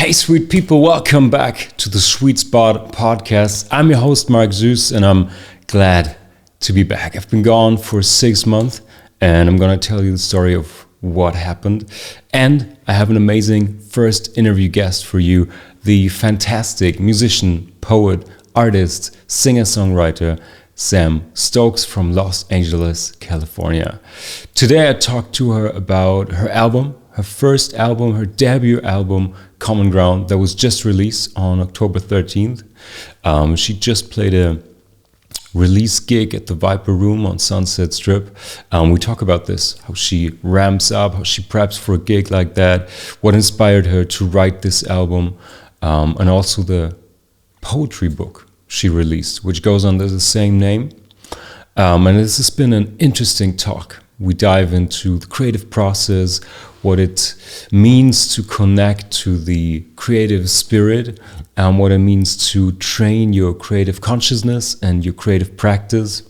Hey, sweet people, welcome back to the Sweetspot Podcast. I'm your host, Marc Suess, and I'm glad to be back. I've been gone for 6 months, and I'm going to tell you the story of what happened. And I have an amazing first interview guest for you, the fantastic musician, poet, artist, singer-songwriter, Sam Stokes from Los Angeles, California. Today I talked to her about her album, her first album, her debut album, Common Ground, that was just released on October 13th. She just played a release gig at the Viper Room on Sunset Strip. We talk about this, how she ramps up, how she preps for a gig like that, what inspired her to write this album, and also the poetry book she released, which goes under the same name. And this has been an interesting talk. We dive into the creative process, what it means to connect to the creative spirit, and what it means to train your creative consciousness and your creative practice.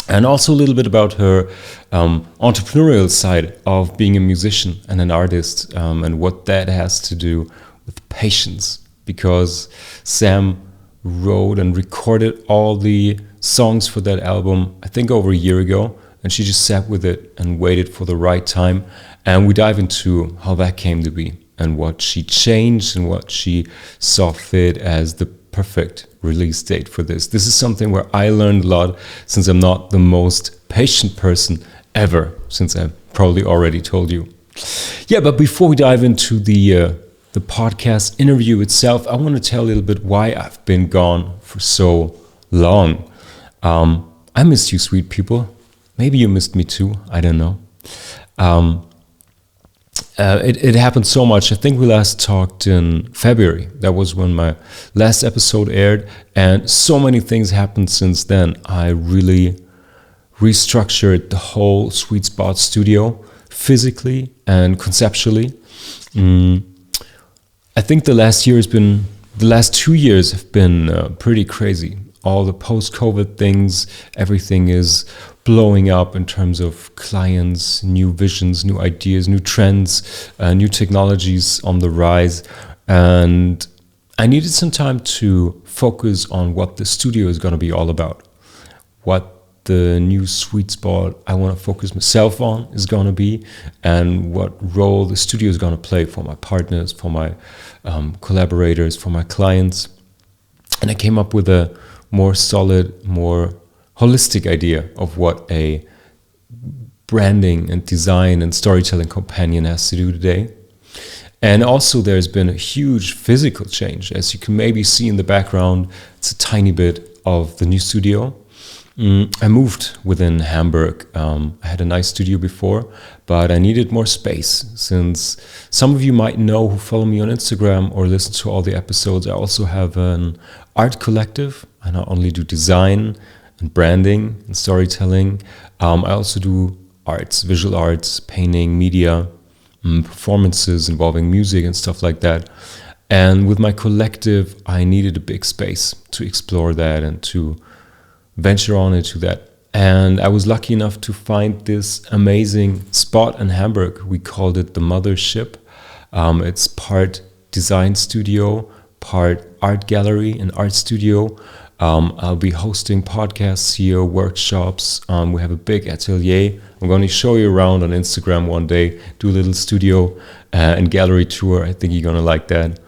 And also a little bit about her entrepreneurial side of being a musician and an artist, and what that has to do with patience. Because Sam wrote and recorded all the songs for that album, I think over a year ago, and she just sat with it and waited for the right time. And we dive into how that came to be and what she changed and what she saw fit as the perfect release date for this. This is something where I learned a lot, since I'm not the most patient person ever, since I probably already told you. Yeah, but before we dive into the podcast interview itself, I want to tell a little bit why I've been gone for so long. I missed you, sweet people. Maybe you missed me too. I don't know. It happened so much. I think we last talked in February. That was when my last episode aired. And so many things happened since then. I really restructured the whole Sweetspot studio physically and conceptually. I think the last 2 years have been pretty crazy. All the post-COVID things, everything is blowing up in terms of clients, new visions, new ideas, new trends, new technologies on the rise. And I needed some time to focus on what the studio is going to be all about, what the new sweet spot I want to focus myself on is going to be, and what role the studio is going to play for my partners, for my collaborators, for my clients. And I came up with a more solid, more holistic idea of what a branding and design and storytelling companion has to do today. And also there's been a huge physical change. As you can maybe see in the background, it's a tiny bit of the new studio. I moved within Hamburg. I had a nice studio before, but I needed more space. Since some of you might know who follow me on Instagram or listen to all the episodes, I also have an art collective. I not only do design and branding and storytelling, I also do arts, visual arts, painting, media, performances involving music and stuff like that. And with my collective, I needed a big space to explore that and to venture on into that. And I was lucky enough to find this amazing spot in Hamburg. We called it the Mothership. It's part design studio, part art gallery and art studio. I'll be hosting podcasts here, workshops. We have a big atelier. I'm going to show you around on Instagram one day, do a little studio and gallery tour. I think you're going to like that.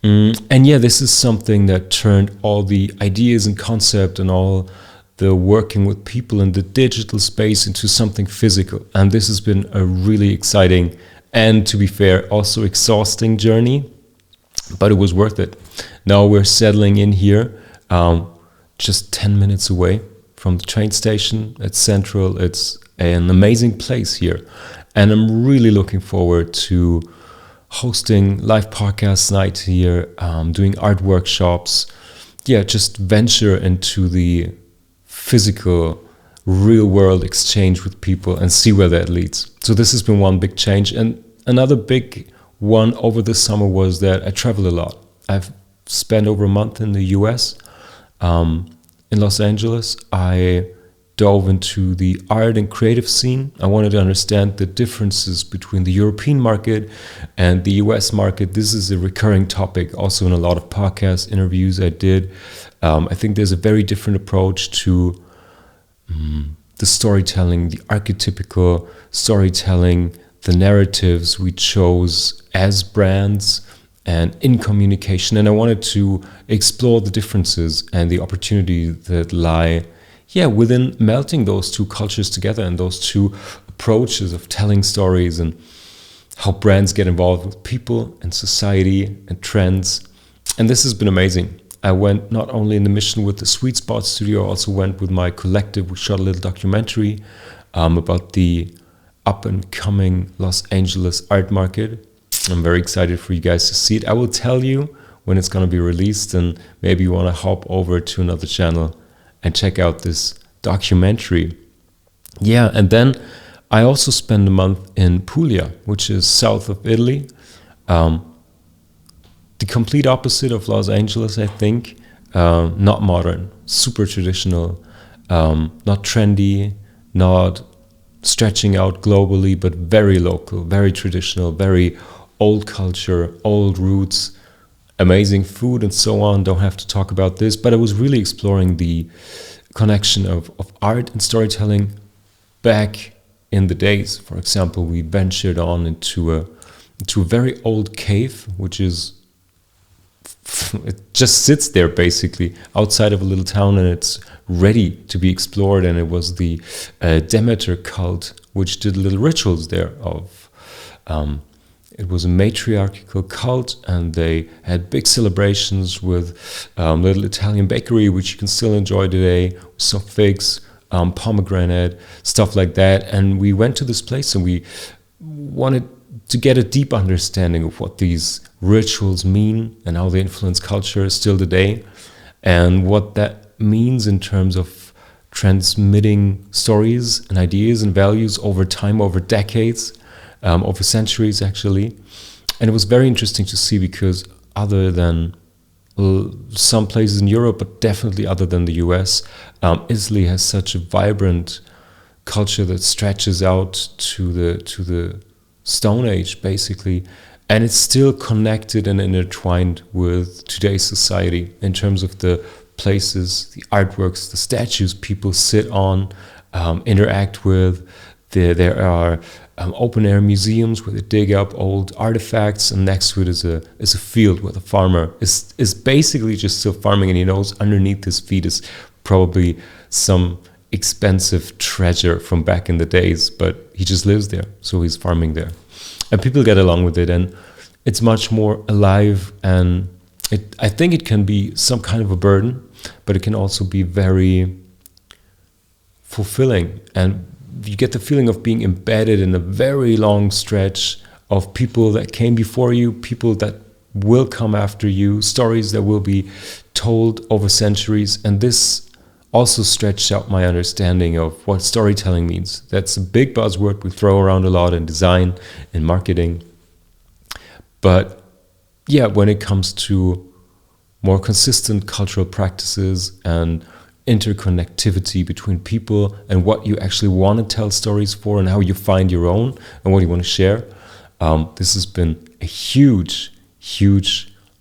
And yeah, this is something that turned all the ideas and concept and all the working with people in the digital space into something physical. And this has been a really exciting and, to be fair, also exhausting journey, but it was worth it. Now we're settling in here, just 10 minutes away from the train station at Central. It's an amazing place here. And I'm really looking forward to hosting live podcast night here, doing art workshops. Yeah, just venture into the physical, real world exchange with people and see where that leads. So this has been one big change. And another big one over the summer was that I travel a lot. I've spent over a month in the US, in Los Angeles. I dove into the art and creative scene. I wanted to understand the differences between the European market and the US market. This is a recurring topic also in a lot of podcast interviews I did. I think there's a very different approach to the storytelling, the archetypical storytelling, the narratives we chose as brands and in communication. And I wanted to explore the differences and the opportunity that lie within melting those two cultures together and those two approaches of telling stories, and how brands get involved with people and society and trends. And this has been amazing. I went not only in the mission with the Sweetspot studio, I also went with my collective. We shot a little documentary about the up and coming Los Angeles art market. I'm very excited for you guys to see it. I will tell you when it's going to be released, and maybe you want to hop over to another channel and check out this documentary. And then I also spent a month in Puglia, which is south of Italy. The complete opposite of Los Angeles, I think. Not modern, super traditional, not trendy, not stretching out globally, but very local, very traditional, very old culture, old roots, amazing food and so on. Don't have to talk about this, but I was really exploring the connection of art and storytelling back in the days. For example, we ventured on into a very old cave, which is, it just sits there basically outside of a little town, and it's ready to be explored. And it was the Demeter cult, which did little rituals there of it was a matriarchal cult, and they had big celebrations with little Italian bakery, which you can still enjoy today, some figs, pomegranate, stuff like that. And we went to this place and we wanted to get a deep understanding of what these rituals mean and how they influence culture still today, and what that means in terms of transmitting stories and ideas and values over time, over decades, over centuries actually. And it was very interesting to see, because other than some places in Europe, but definitely other than the US, Italy has such a vibrant culture that stretches out to the Stone Age basically, and it's still connected and intertwined with today's society in terms of the places, the artworks, the statues people sit on, interact with. There are open air museums where they dig up old artifacts, and next to it is a field where the farmer is basically just still farming, and he knows underneath his feet is probably some expensive treasure from back in the days, but he just lives there, so he's farming there. And people get along with it, and it's much more alive, and I think it can be some kind of a burden, but it can also be very fulfilling, and you get the feeling of being embedded in a very long stretch of people that came before you, people that will come after you, stories that will be told over centuries. And this also stretched out my understanding of what storytelling means. That's a big buzzword we throw around a lot in design, in marketing. But when it comes to more consistent cultural practices and interconnectivity between people, and what you actually want to tell stories for, and how you find your own and what you want to share, this has been a huge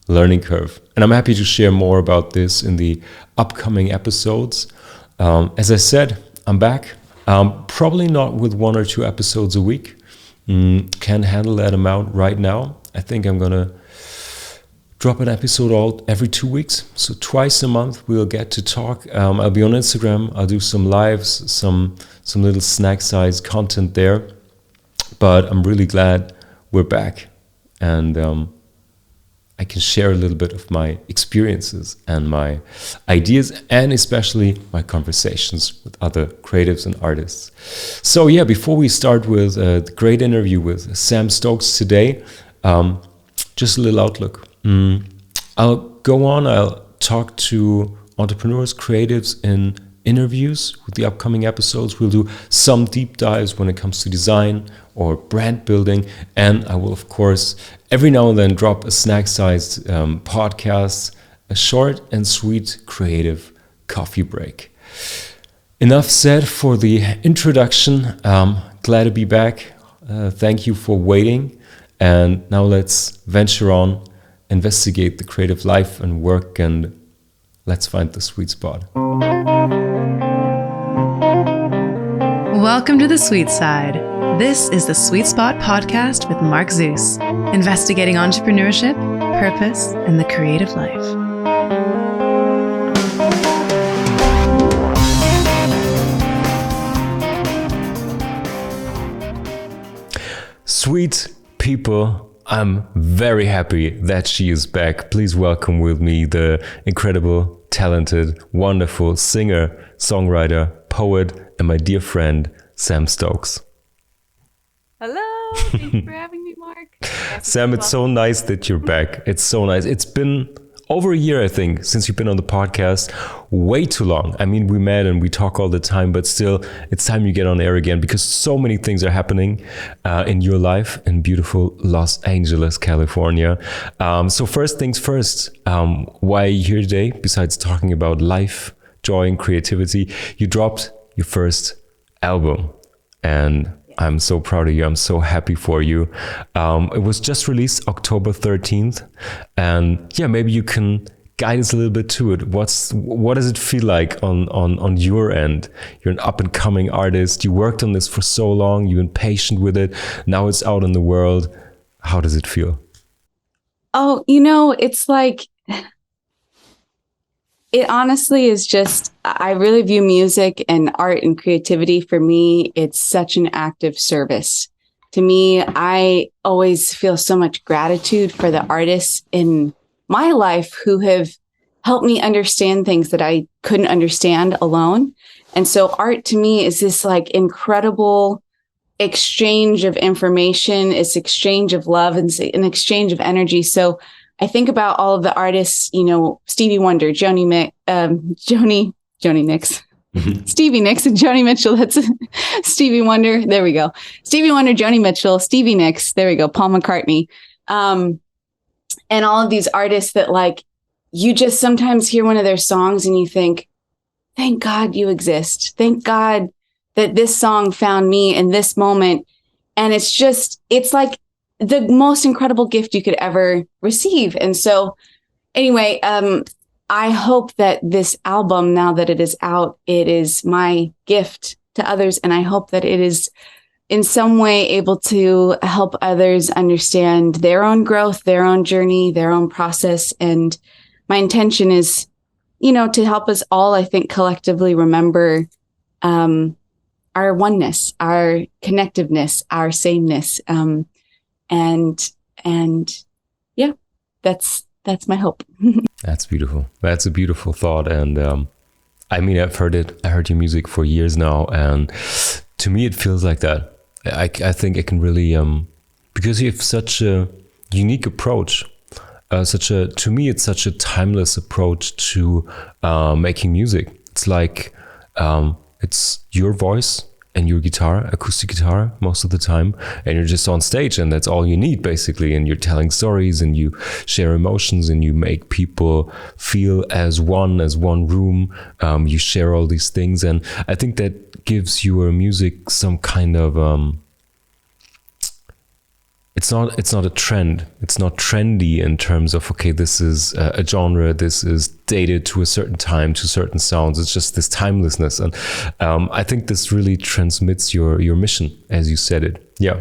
learning curve, and I'm happy to share more about this in the upcoming episodes. As I said, I'm back, probably not with 1 or 2 episodes a week. Can't handle that amount right now. I think I'm gonna drop an episode every 2 weeks, so twice a month we'll get to talk. I'll be on Instagram, I'll do some lives, some little snack-sized content there, but I'm really glad we're back, and I can share a little bit of my experiences and my ideas, and especially my conversations with other creatives and artists. So before we start with the great interview with Sam Stokes today, just a little outlook. I'll talk to entrepreneurs, creatives in interviews with the upcoming episodes. We'll do some deep dives when it comes to design or brand building. And I will, of course, every now and then drop a snack-sized podcast, a short and sweet creative coffee break. enough said for the introduction. Glad to be back. Thank you for waiting. And now let's venture on, investigate the creative life and work, and let's find the sweet spot. Welcome to the Sweet Side. This is the Sweetspot Podcast with Marc Suess, investigating entrepreneurship, purpose, and the creative life. Sweet people, I'm very happy that she is back. Please welcome with me the incredible, talented, wonderful singer, songwriter, poet, and my dear friend, Sam Stokes. Hello, thank you for having me, Marc. Sam, it's so nice that you're back. It's so nice. It's been over a year, I think, since you've been on the podcast. Way too long. I mean, we met and we talk all the time, but still, it's time you get on air again because so many things are happening in your life in beautiful Los Angeles, California. So first things first, why are you here today? Besides talking about life, joy, and creativity, you dropped your first album, and I'm so proud of you. I'm so happy for you. It was just released October 13th. And yeah, maybe you can guide us a little bit to it. What does it feel like on your end? You're an up and coming artist. You worked on this for so long. You've been patient with it. Now it's out in the world. How does it feel? Oh, it's like, it honestly is just, I really view music and art and creativity. For me, it's such an active service. To me, I always feel so much gratitude for the artists in my life who have helped me understand things that I couldn't understand alone. And so art to me is this like incredible exchange of information, it's exchange of love, and an exchange of energy. So I think about all of the artists, Stevie Wonder, Joni Nicks, Stevie Nicks and Joni Mitchell. That's Stevie Wonder. There we go. Stevie Wonder, Joni Mitchell, Stevie Nicks. There we go. Paul McCartney. And all of these artists that like, you just sometimes hear one of their songs and you think, thank God you exist. Thank God that this song found me in this moment. And it's like the most incredible gift you could ever receive. And so anyway, I hope that this album, now that it is out, it is my gift to others. And I hope that it is in some way able to help others understand their own growth, their own journey, their own process. And my intention is, to help us all, I think, collectively remember our oneness, our connectiveness, our sameness. And yeah, that's my hope. That's beautiful. That's a beautiful thought. And I mean, I heard your music for years now, and to me it feels like that. I think it can really because you have such a unique approach, to me it's such a timeless approach to making music. It's like it's your voice and your guitar, acoustic guitar, most of the time, and you're just on stage, and that's all you need, basically. And you're telling stories, and you share emotions, and you make people feel as one room. You share all these things, and I think that gives your music some kind of it's not a trend. It's not trendy in terms of, okay, this is a genre, this is dated to a certain time, to certain sounds. It's just this timelessness. And I think this really transmits your mission, as you said it. Yeah.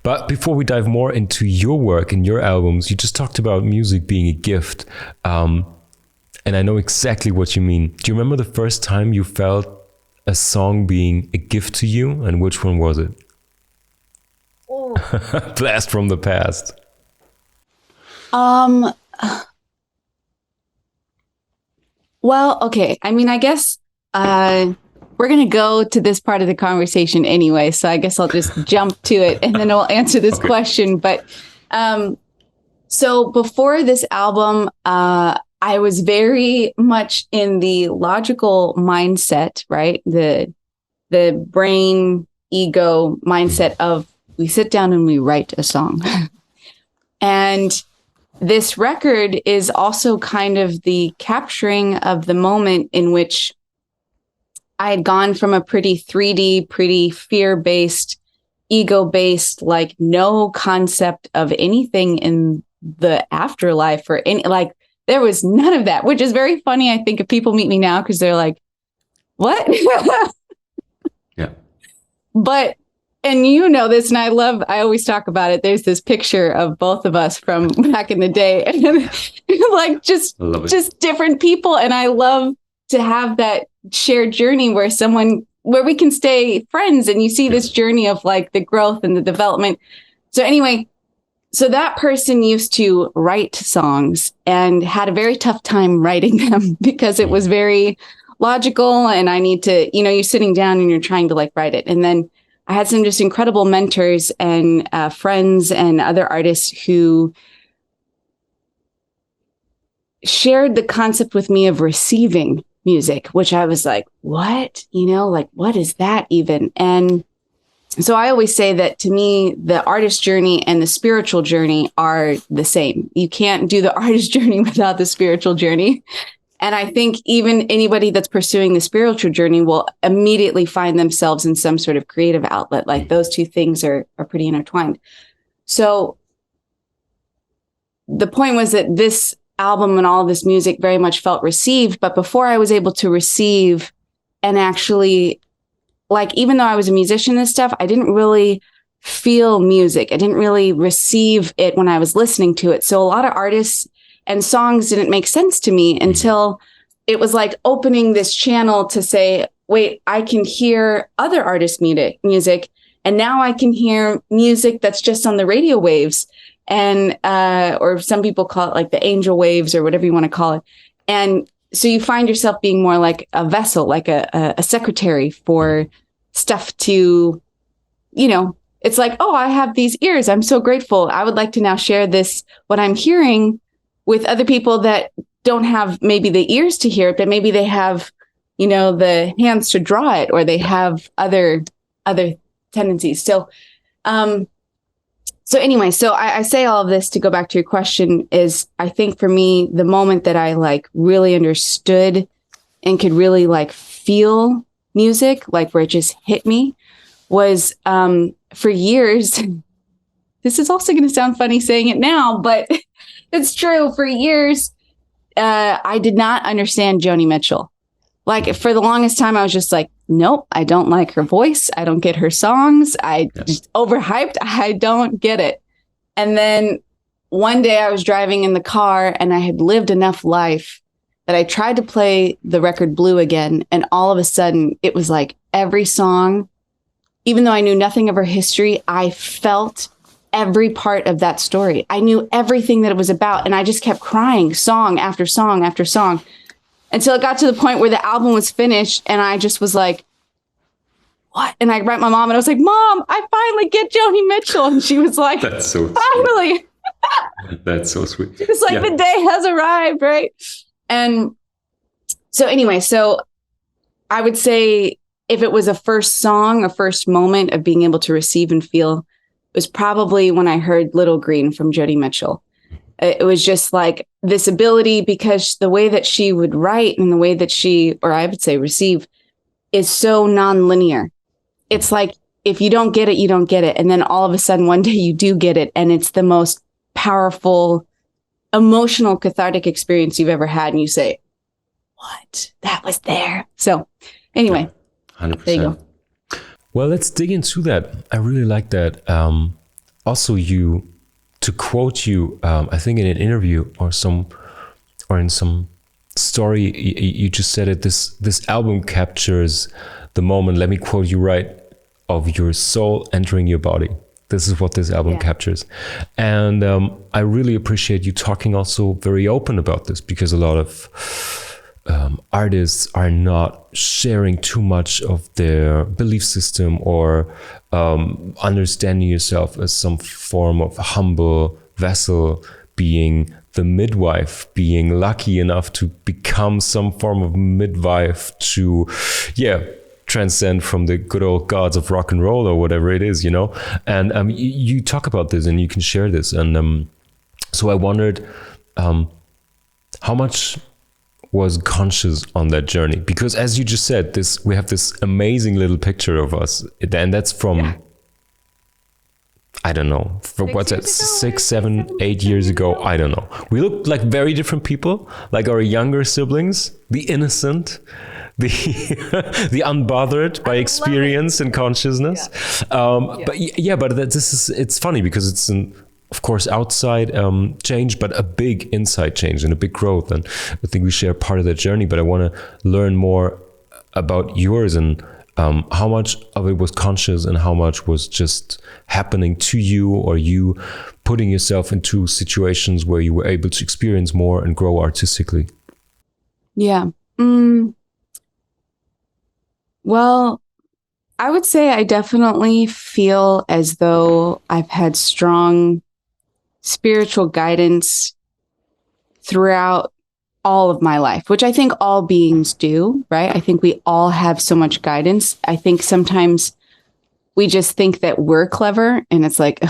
But before we dive more into your work and your albums, you just talked about music being a gift. And I know exactly what you mean. Do you remember the first time you felt a song being a gift to you? And which one was it? Blast from the past. Well, okay. I mean, I guess we're going to go to this part of the conversation anyway. So I guess I'll just jump to it and then we'll answer this question. But so before this album, I was very much in the logical mindset, right? The brain ego mindset of we sit down and we write a song. And this record is also kind of the capturing of the moment in which I had gone from a pretty 3D, pretty fear-based, ego-based, like no concept of anything in the afterlife or any, like there was none of that, which is very funny. I think if people meet me now, because they're like, what? Yeah. But, and you know this, and I always talk about it. There's this picture of both of us from back in the day, and like just different people. And I love to have that shared journey where we can stay friends, and you see this journey of like the growth and the development. So anyway, so that person used to write songs and had a very tough time writing them because it was very logical, and I need to, you're sitting down and you're trying to like write it. And then I had some just incredible mentors and friends and other artists who shared the concept with me of receiving music, which I was like, what? Like, what is that even? And so I always say that to me, the artist journey and the spiritual journey are the same. You can't do the artist journey without the spiritual journey. And I think even anybody that's pursuing the spiritual journey will immediately find themselves in some sort of creative outlet. Like those two things are pretty intertwined. So the point was that this album and all of this music very much felt received. But before I was able to receive and actually, like, even though I was a musician and stuff, I didn't really feel music. I didn't really receive it when I was listening to it. So a lot of artists and songs didn't make sense to me until it was like opening this channel to say, wait, I can hear other artists' music. And now I can hear music that's just on the radio waves. And, or some people call it like the angel waves or whatever you want to call it. And so you find yourself being more like a vessel, like a secretary for stuff to, it's like, oh, I have these ears. I'm so grateful. I would like to now share this, what I'm hearing, with other people that don't have maybe the ears to hear it, but maybe they have, the hands to draw it, or they have other tendencies. So, so anyway, so I say all of this to go back to your question is, I think for me, the moment that I like really understood and could really like feel music, like where it just hit me, was for years. This is also going to sound funny saying it now, but it's true. For years, I did not understand Joni Mitchell. Like for the longest time, I was just like, nope, I don't like her voice. I don't get her songs. Just overhyped. I don't get it. And then one day I was driving in the car and I had lived enough life that I tried to play the record Blue again. And all of a sudden it was like every song, even though I knew nothing of her history, I felt every part of that story. I knew everything that it was about. And I just kept crying song after song after song until it got to the point where the album was finished. And I just was like, what? And I wrote my mom and I was like, Mom, I finally get Joni Mitchell. And she was like, that's so finally. Sweet. That's so sweet. It's like the day has arrived, right? And so anyway, so I would say if it was a first song, a first moment of being able to receive and feel, it was probably when I heard Little Green from Joni Mitchell. It was just like this ability, because the way that she would write and the way that she, or I would say receive, is so nonlinear. It's like, if you don't get it, you don't get it. And then all of a sudden, one day you do get it. And it's the most powerful, emotional, cathartic experience you've ever had. And you say, what? That was there. So anyway, 100%. There you go. Well, let's dig into that. I really like that. Also, to quote you, I think in an interview or in some story, you just said it. This album captures the moment. Let me quote you right, of your soul entering your body. This is what this album captures, and I really appreciate you talking also very open about this, because a lot of artists are not sharing too much of their belief system or understanding yourself as some form of humble vessel, being the midwife, being lucky enough to become some form of midwife to, transcend from the good old gods of rock and roll or whatever it is, And you talk about this and you can share this. And so I wondered, how much was conscious on that journey? Because as you just said, we have this amazing little picture of us, and that's from, I don't know, what's that, 6, 7, 8 years ago? I don't know. We look like very different people, like our younger siblings, the innocent, the the unbothered by experience and consciousness. But it's funny because it's of course, outside change, but a big inside change and a big growth. And I think we share part of that journey, but I want to learn more about yours and how much of it was conscious and how much was just happening to you, or you putting yourself into situations where you were able to experience more and grow artistically. Yeah. Well, I would say I definitely feel as though I've had strong spiritual guidance throughout all of my life, which I think all beings do, right? I think we all have so much guidance. I think sometimes we just think that we're clever, and it's like,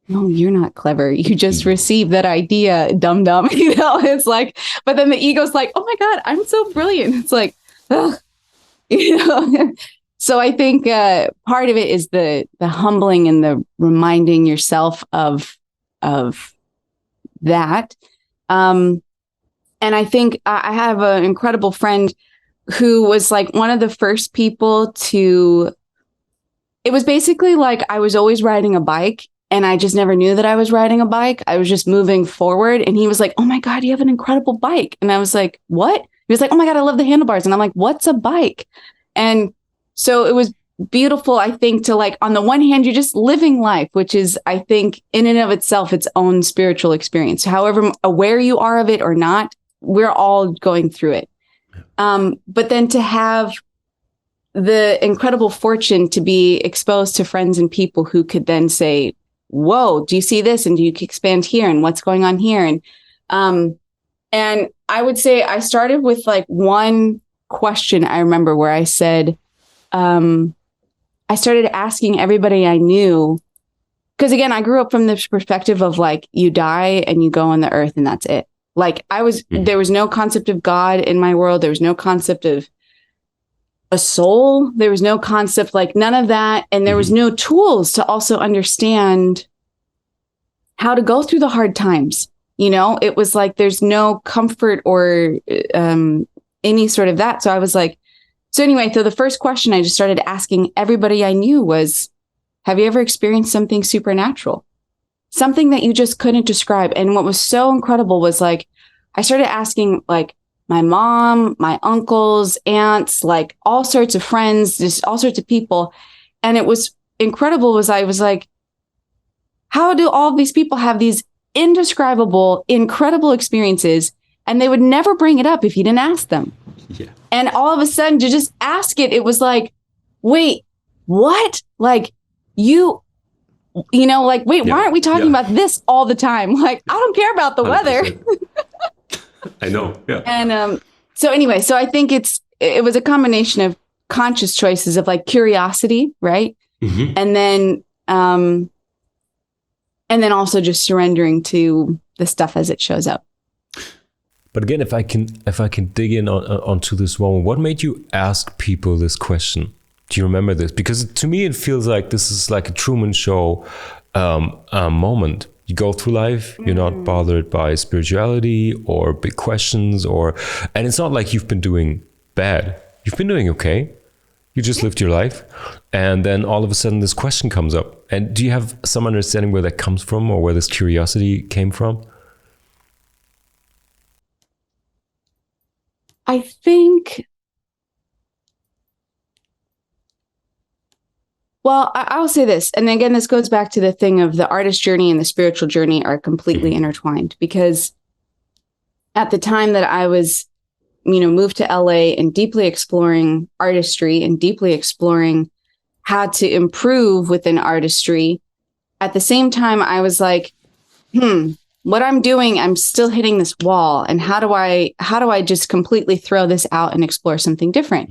no, you're not clever. You just received that idea, dumb. It's like, but then the ego's like, oh my God, I'm so brilliant. It's like, ugh. So I think part of it is the humbling and the reminding yourself of that. And I think I have an incredible friend who was like one of the first people it was basically like I was always riding a bike and I just never knew that I was riding a bike. I was just moving forward. And he was like, oh my God, you have an incredible bike. And I was like, what? He was like, oh my God, I love the handlebars. And I'm like, what's a bike? And so it was beautiful, I think, to like, on the one hand, you're just living life, which is, I think, in and of itself, its own spiritual experience. However aware you are of it or not, we're all going through it. But then to have the incredible fortune to be exposed to friends and people who could then say, whoa, do you see this? And do you expand here? And what's going on here? And I would say I started with like one question I remember where I said, I started asking everybody I knew, because again, I grew up from this perspective of like, you die and you go on the earth and that's it. Like there was no concept of God in my world. There was no concept of a soul. There was no concept, like none of that. And there was no tools to also understand how to go through the hard times. You know, it was like, there's no comfort or any sort of that. So I was like, so anyway, so the first question I just started asking everybody I knew was, have you ever experienced something supernatural? Something that you just couldn't describe. And what was so incredible was like, I started asking like my mom, my uncles, aunts, like all sorts of friends, just all sorts of people. And it was incredible was I was like, how do all of these people have these indescribable, incredible experiences? And they would never bring it up if you didn't ask them. Yeah. And all of a sudden to just ask it, it was like, wait, what? Like you know, like, wait, why aren't we talking about this all the time? Like, I don't care about the 100%. Weather. I know. Yeah. And so anyway, so I think it was a combination of conscious choices of like curiosity, right? And then also just surrendering to the stuff as it shows up. But again, if I can dig in onto this moment, what made you ask people this question? Do you remember this? Because to me, it feels like this is like a Truman Show moment. You go through life, you're not bothered by spirituality or big questions, and it's not like you've been doing bad. You've been doing okay. You just lived your life. And then all of a sudden this question comes up. And do you have some understanding where that comes from or where this curiosity came from? I think, well, I'll say this. And again, this goes back to the thing of the artist journey and the spiritual journey are completely intertwined, because at the time that I was, moved to LA and deeply exploring artistry and deeply exploring how to improve within artistry, at the same time, I was like, what I'm doing, I'm still hitting this wall. And how do I just completely throw this out and explore something different?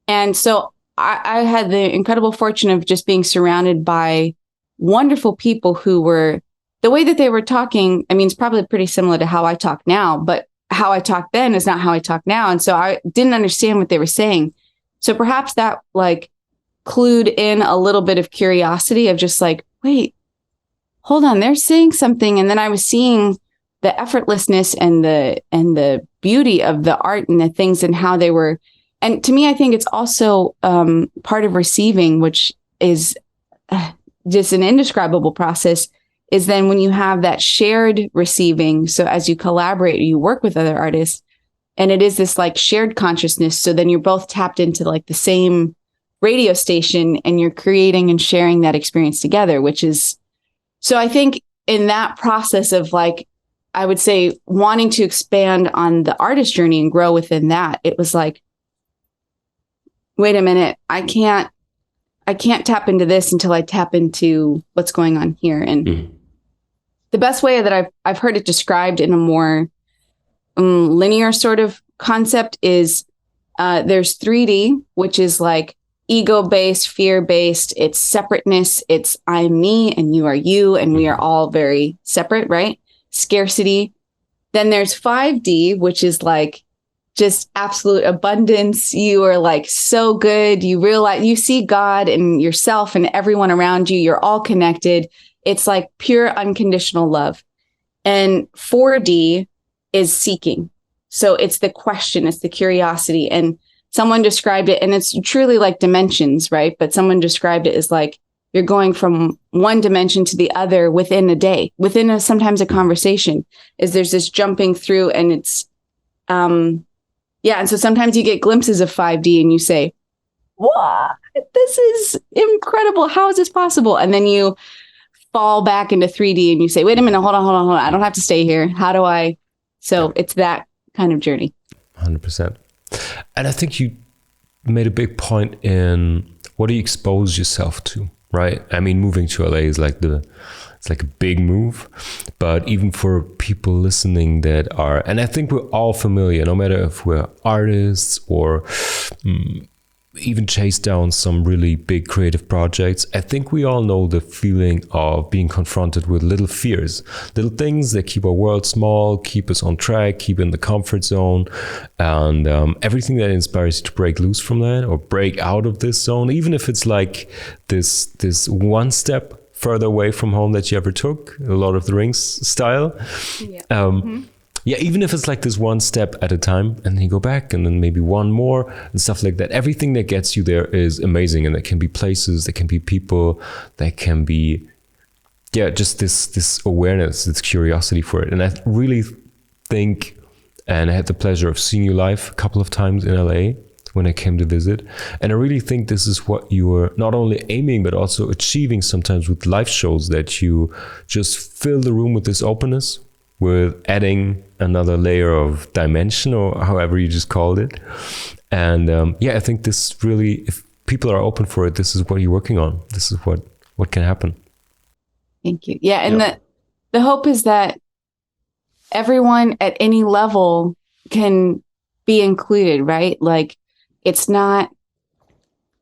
And so I had the incredible fortune of just being surrounded by wonderful people who were, the way that they were talking, it's probably pretty similar to how I talk now, but how I talked then is not how I talk now. And so I didn't understand what they were saying. So perhaps that like clued in a little bit of curiosity of just like, wait, hold on, they're saying something. And then I was seeing the effortlessness and the beauty of the art and the things and how they were. And to me, I think it's also part of receiving, which is just an indescribable process, is then when you have that shared receiving. So as you collaborate, you work with other artists, and it is this like shared consciousness. So then you're both tapped into like the same radio station and you're creating and sharing that experience together, which is, so I think in that process of like, I would say wanting to expand on the artist journey and grow within that, it was like, wait a minute, I can't tap into this until I tap into what's going on here. And the best way that I've heard it described in a more linear sort of concept is there's 3D, which is like ego-based, fear-based. It's separateness. It's I'm me and you are you, and we are all very separate, right? Scarcity. Then there's 5D, which is like just absolute abundance. You are like so good. You realize you see God and yourself and everyone around you. You're all connected. It's like pure unconditional love. And 4D is seeking. So it's the question, it's the curiosity. And someone described it, and it's truly like dimensions, right? But someone described it as like you're going from one dimension to the other within a day, within sometimes a conversation, is there's this jumping through, and it's, and so sometimes you get glimpses of 5D and you say, what? This is incredible. How is this possible? And then you fall back into 3D and you say, wait a minute, hold on. I don't have to stay here. How do I? So it's that kind of journey. 100%. And I think you made a big point in what do you expose yourself to, right? I mean, moving to LA is like it's like a big move, but even for people listening that are, and I think we're all familiar, no matter if we're artists or even chase down some really big creative projects, I think we all know the feeling of being confronted with little fears, little things that keep our world small, keep us on track, keep in the comfort zone, and everything that inspires you to break loose from that or break out of this zone, even if it's like this one step further away from home that you ever took, a Lord of the Rings style. Yeah, even if it's like this one step at a time, and then you go back and then maybe one more and stuff like that. Everything that gets you there is amazing. And that can be places, that can be people, that can be, just this awareness, this curiosity for it. And I really think, and I had the pleasure of seeing you live a couple of times in LA when I came to visit. And I really think this is what you were not only aiming, but also achieving sometimes with live shows, that you just fill the room with this openness, with adding another layer of dimension, or however you just called it. And I think this really, if people are open for it, this is what you're working on. This is what can happen. Thank you. Yeah. And the hope is that everyone at any level can be included, right? Like, it's not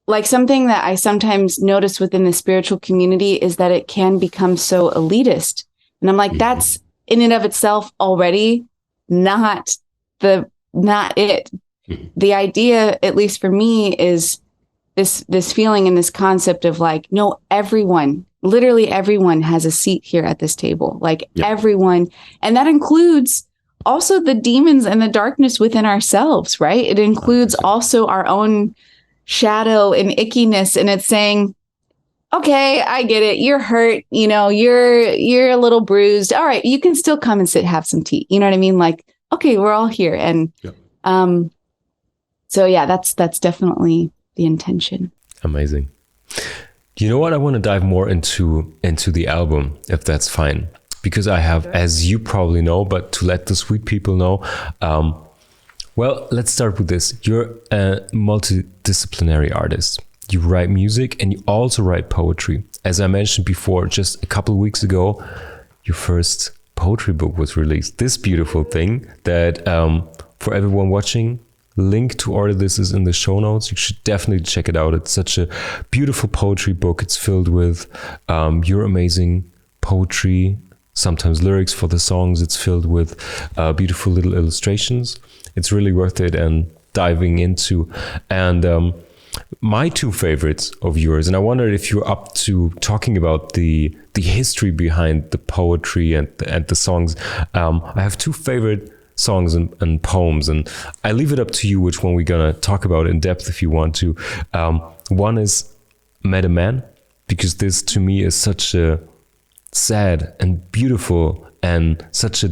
like something that I sometimes notice within the spiritual community is that it can become so elitist. And I'm like, that's in and of itself already not it. The idea, at least for me, is this feeling and this concept of like, no, everyone, literally everyone has a seat here at this table, like everyone. And that includes also the demons and the darkness within ourselves, right? It includes also our own shadow and ickiness. And it's saying, okay, I get it. You're hurt. You know, you're a little bruised. All right. You can still come and sit, have some tea. You know what I mean? Like, okay, we're all here. And, that's definitely the intention. Amazing. You know what? I want to dive more into the album, if that's fine, because I have, as you probably know, but to let the sweet people know, well, let's start with this. You're a multidisciplinary artist. You write music and you also write poetry. As I mentioned before, just a couple of weeks ago, your first poetry book was released. This beautiful thing that, for everyone watching, link to order this is in the show notes. You should definitely check it out. It's such a beautiful poetry book. It's filled with your amazing poetry, sometimes lyrics for the songs. It's filled with beautiful little illustrations. It's really worth it and diving into. And my two favorites of yours, and I wondered if you're up to talking about the history behind the poetry and the songs. I have two favorite songs and poems, and I leave it up to you which one we're gonna talk about in depth if you want to. One is Met a Man, because this to me is such a sad and beautiful and such a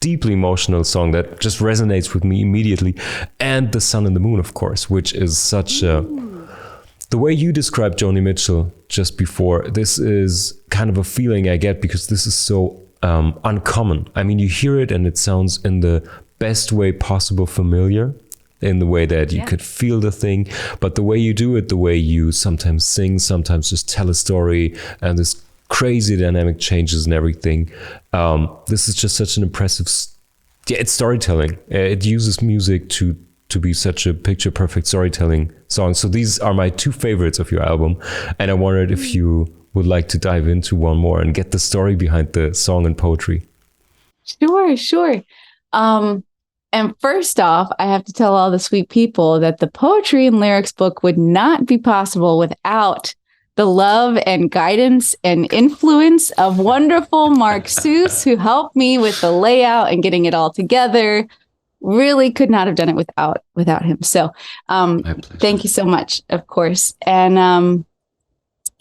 deeply emotional song that just resonates with me immediately. And The Sun and the Moon, of course, which is such a... The way you described Joni Mitchell just before, this is kind of a feeling I get because this is so uncommon. I mean, you hear it and it sounds in the best way possible familiar, in the way that you could feel the thing, but the way you do it, the way you sometimes sing, sometimes just tell a story, and this crazy dynamic changes and everything. This is just such an impressive, it's storytelling. It uses music to be such a picture perfect storytelling song. So these are my two favorites of your album, and I wondered if you would like to dive into one more and get the story behind the song and poetry. Sure. And first off, I have to tell all the sweet people that the poetry and lyrics book would not be possible without the love and guidance and influence of wonderful Marc Suess, who helped me with the layout and getting it all together. Really could not have done it without him. So thank you so much, of course. And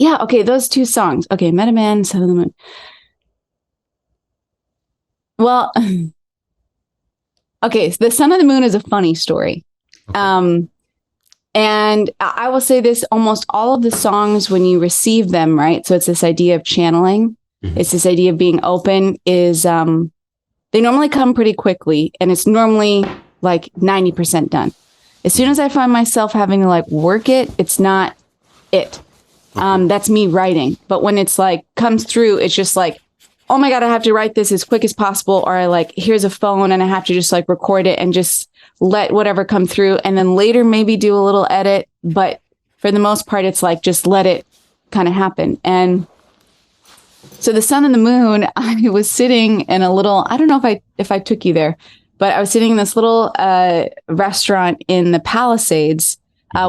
okay, those two songs. Okay, Met a Man, Sun and the Moon. Well... Okay, so The Sun and the Moon is a funny story. Okay. And I will say this, almost all of the songs, when you receive them, right? So it's this idea of channeling. Mm-hmm. It's this idea of being open is, they normally come pretty quickly, and it's normally like 90% done. As soon as I find myself having to like work it, it's not it. That's me writing. But when it's like comes through, it's just like, oh my God, I have to write this as quick as possible. Or I like, here's a phone and I have to just like record it and just let whatever come through. And then later maybe do a little edit. But for the most part, it's like, just let it kind of happen. And so The Sun and the Moon, I was sitting in a little, I don't know if I took you there, but I was sitting in this little restaurant in the Palisades,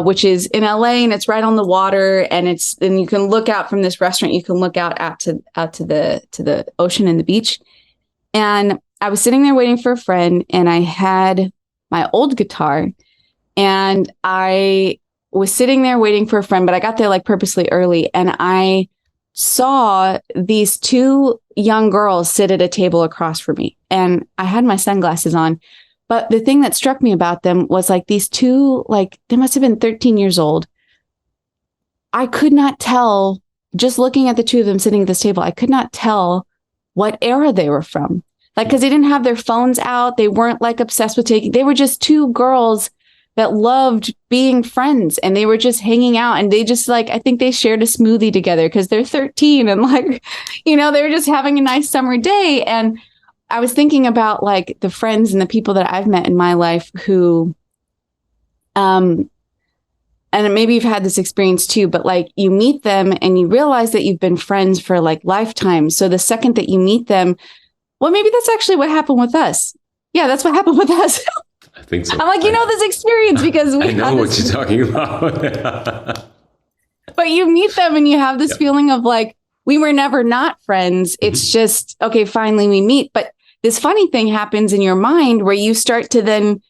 which is in LA, and it's right on the water, and you can look out from this restaurant. You can look out to the ocean and the beach. And I was sitting there waiting for a friend, and I had my old guitar, and I was sitting there waiting for a friend, but I got there like purposely early, and I saw these two young girls sit at a table across from me, and I had my sunglasses on. But the thing that struck me about them was like these two, like they must have been 13 years old. I could not tell, just looking at the two of them sitting at this table, I could not tell what era they were from. Like, because they didn't have their phones out. They weren't like obsessed with they were just two girls that loved being friends, and they were just hanging out, and they just like, I think they shared a smoothie together because they're 13, and like, they were just having a nice summer day. And I was thinking about like the friends and the people that I've met in my life who, and maybe you've had this experience too, but like you meet them and you realize that you've been friends for like lifetimes. So the second that you meet them, well, maybe that's actually what happened with us. Yeah, that's what happened with us. I think so. I'm like, this experience because we I know what you're talking about. But you meet them and you have this feeling of like, we were never not friends. It's just, okay, finally we meet. But this funny thing happens in your mind where you start to then,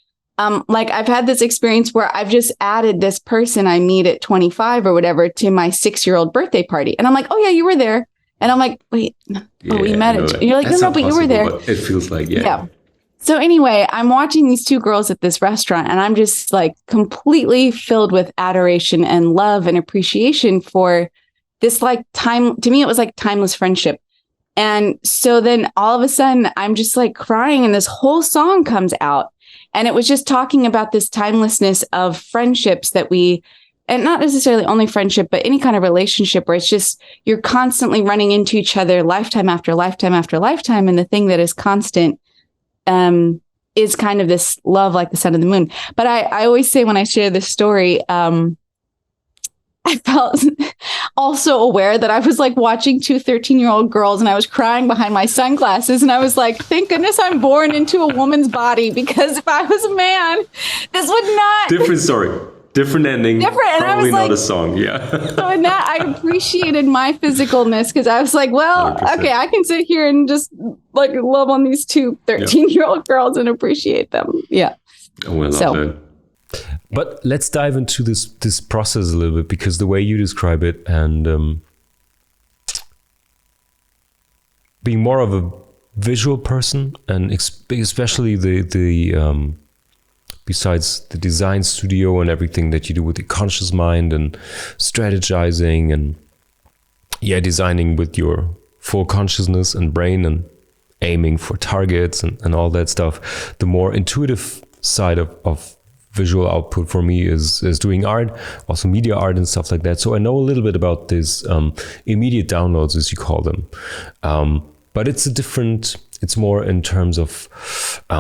like I've had this experience where I've just added this person I meet at 25 or whatever to my 6-year-old birthday party. And I'm like, oh yeah, you were there. And I'm like, wait, we met it. And you're like, no, but you were there. It feels like, yeah. So anyway, I'm watching these two girls at this restaurant, and I'm just like completely filled with adoration and love and appreciation for this like time. To me, it was like timeless friendship. And so then all of a sudden I'm just like crying, and this whole song comes out, and it was just talking about this timelessness of friendships that and not necessarily only friendship, but any kind of relationship where it's just, you're constantly running into each other lifetime after lifetime after lifetime. And the thing that is constant is kind of this love like the sun and the moon. But I always say when I share this story, I felt also aware that I was like watching two 13-year-old girls and I was crying behind my sunglasses. And I was like, thank goodness I'm born into a woman's body, because if I was a man, this would not. Different story. Different ending. Different. And Probably I was not a song. Yeah. So in that, I appreciated my physicalness, because I was like, well, 100%. okay, I can sit here and just like love on these two 13-year-old girls and appreciate them. Yeah. Oh, I love it. But let's dive into this process a little bit, because the way you describe it, and being more of a visual person, and especially the besides the design studio and everything that you do with the conscious mind and strategizing and designing with your full consciousness and brain and aiming for targets and all that stuff, the more intuitive side of visual output for me is doing art, also media art and stuff like that. So I know a little bit about this immediate downloads, as you call them. But it's more in terms of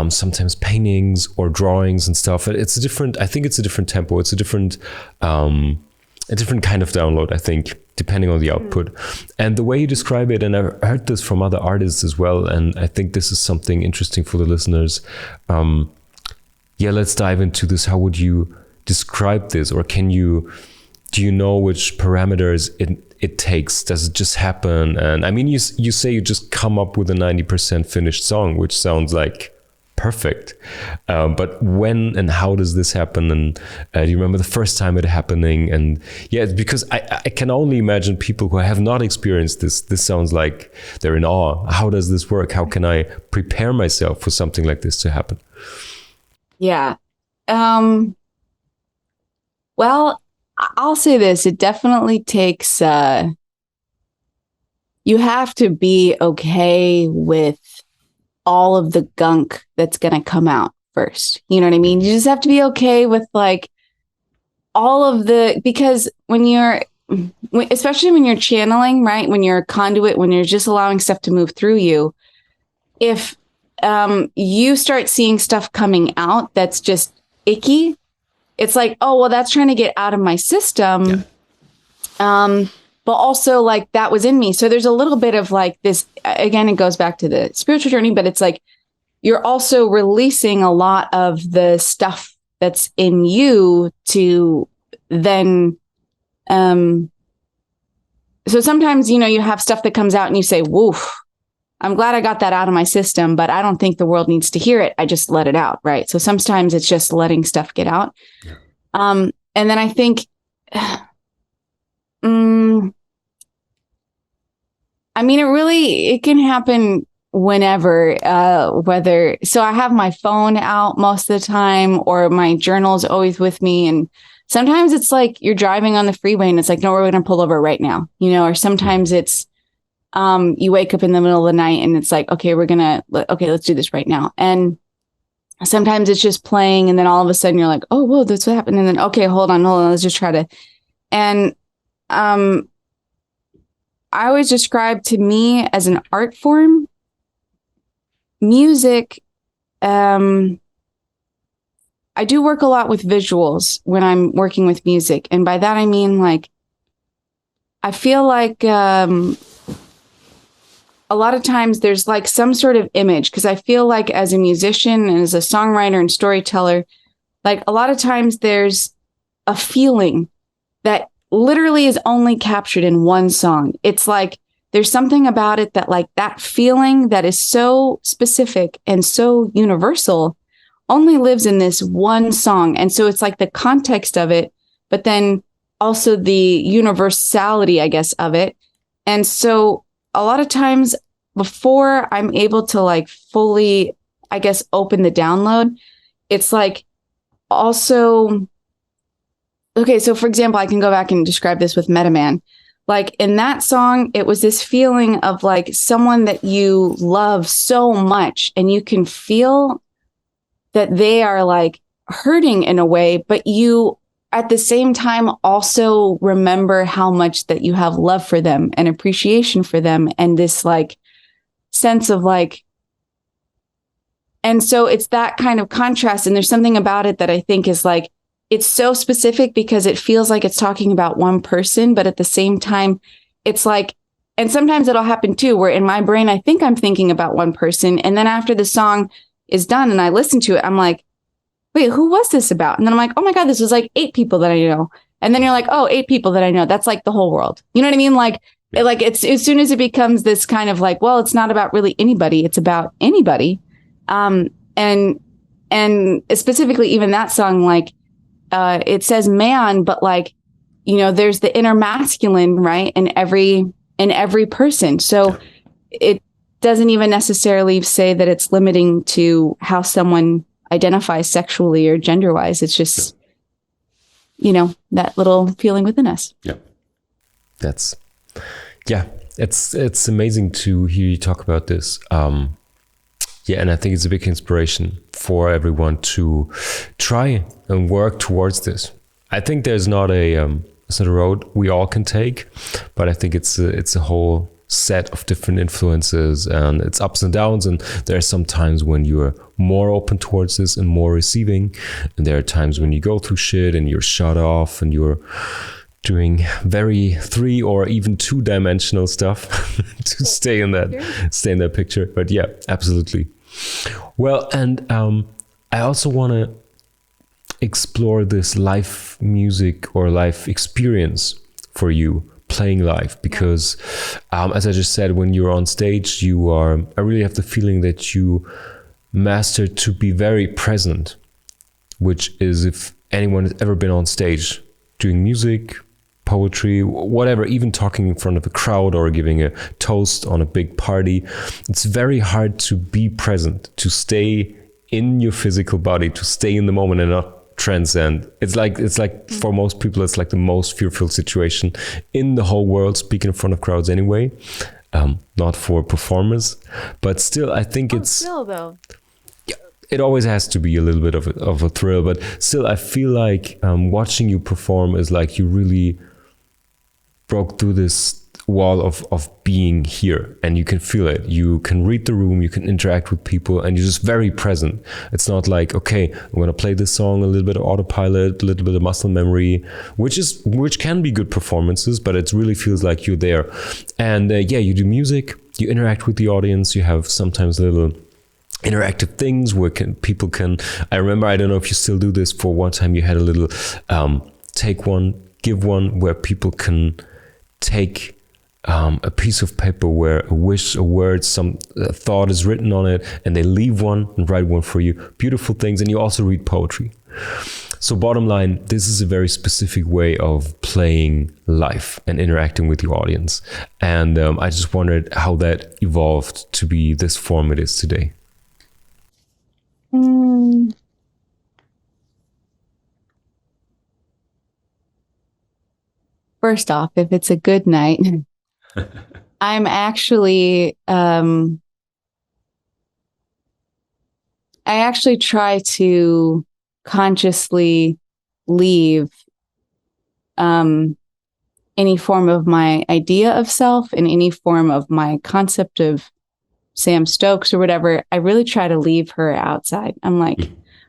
sometimes paintings or drawings and stuff. I think it's a different tempo. It's a different kind of download, I think, depending on the output. And the way you describe it, and I've heard this from other artists as well, and I think this is something interesting for the listeners. Let's dive into this. How would you describe this? Or do you know which parameters it takes? Does it just happen? And I mean, you say you just come up with a 90% finished song, which sounds like perfect. But when and how does this happen? And do you remember the first time it happening? And it's because I can only imagine people who have not experienced this. This sounds like they're in awe. How does this work? How can I prepare myself for something like this to happen? Yeah. Well, I'll say this. It definitely takes, you have to be okay with all of the gunk that's going to come out first. You know what I mean? You just have to be okay with like all of because especially when you're channeling, right? When you're a conduit, when you're just allowing stuff to move through you, if you start seeing stuff coming out that's just icky, it's like, oh, well, that's trying to get out of my system. Yeah. But also like that was in me. So there's a little bit of like this, again, it goes back to the spiritual journey, but it's like, you're also releasing a lot of the stuff that's in you to then, so sometimes, you have stuff that comes out and you say, woof, I'm glad I got that out of my system, but I don't think the world needs to hear it. I just let it out. Right. So sometimes it's just letting stuff get out. Yeah. And then I think, it can happen whenever, so I have my phone out most of the time, or my journal is always with me. And sometimes it's like you're driving on the freeway and it's like, no, we're going to pull over right now, or sometimes it's, you wake up in the middle of the night and it's like, okay, let's do this right now. And sometimes it's just playing. And then all of a sudden you're like, oh, whoa, that's what happened. And then, okay, hold on. Let's just try to, and, I always describe to me as an art form, music. I do work a lot with visuals when I'm working with music. And by that, I mean, like, I feel like, a lot of times there's like some sort of image, because I feel like as a musician and as a songwriter and storyteller, like a lot of times there's a feeling that literally is only captured in one song. It's like there's something about it that like that feeling that is so specific and so universal only lives in this one song. And so it's like the context of it, but then also the universality, I guess, of it. And so a lot of times before I'm able to like fully, I guess, open the download, it's like also, okay, so for example, I can go back and describe this with Metaman. Like in that song, it was this feeling of like someone that you love so much and you can feel that they are like hurting in a way, but you at the same time also remember how much that you have love for them and appreciation for them and this like sense of like, and so it's that kind of contrast. And there's something about it that I think is like, it's so specific because it feels like it's talking about one person, but at the same time, it's like, and sometimes it'll happen too, where in my brain, I think I'm thinking about one person. And then after the song is done and I listen to it, I'm like, wait, who was this about? And then I'm like, oh my God, this was like 8 people that I know. And then you're like, oh, 8 people that I know. That's like the whole world. You know what I mean? Like it's as soon as it becomes this kind of like, well, it's not about really anybody. It's about anybody. And specifically even that song, like, it says man, but like, you know, there's the inner masculine, right? In every person. So it doesn't even necessarily say that it's limiting to how someone identifies sexually or gender wise. It's just, you know, that little feeling within us. Yeah. It's amazing to hear you talk about this. And I think it's a big inspiration for everyone to try and work towards this. I think there's not a road we all can take, but I think it's a whole set of different influences and it's ups and downs. And there are some times when you're more open towards this and more receiving, and there are times when you go through shit and you're shut off and you're doing very 3 or even 2-dimensional stuff to stay in that picture. But yeah, absolutely. Well, and I also want to explore this live music or live experience for you playing live, because as I just said, when you're on stage, I really have the feeling that you master to be very present, which is, if anyone has ever been on stage doing music, poetry, whatever, even talking in front of a crowd or giving a toast on a big party, it's very hard to be present, to stay in your physical body, to stay in the moment and not transcend. It's like for most people, it's like the most fearful situation in the whole world, speaking in front of crowds anyway. Not for performers, but still, I think Still though. It always has to be a little bit of a thrill, but still, I feel like watching you perform is like you really broke through this wall of being here, and you can feel it. You can read the room, you can interact with people, and you're just very present. It's not like, okay, I'm gonna play this song, a little bit of autopilot, a little bit of muscle memory, which can be good performances, but it really feels like you're there. And you do music, you interact with the audience, you have sometimes little interactive things where people can, I remember, I don't know if you still do this, for one time you had a little take one, give one, where people can take a piece of paper where a wish, a word, some thought is written on it, and they leave one and write one for you. Beautiful things. And you also read poetry. So bottom line, this is a very specific way of playing live and interacting with your audience. And I just wondered how that evolved to be this form it is today. First off, if it's a good night, I'm actually, I actually try to consciously leave any form of my idea of self and any form of my concept of Sam Stokes or whatever. I really try to leave her outside. I'm like,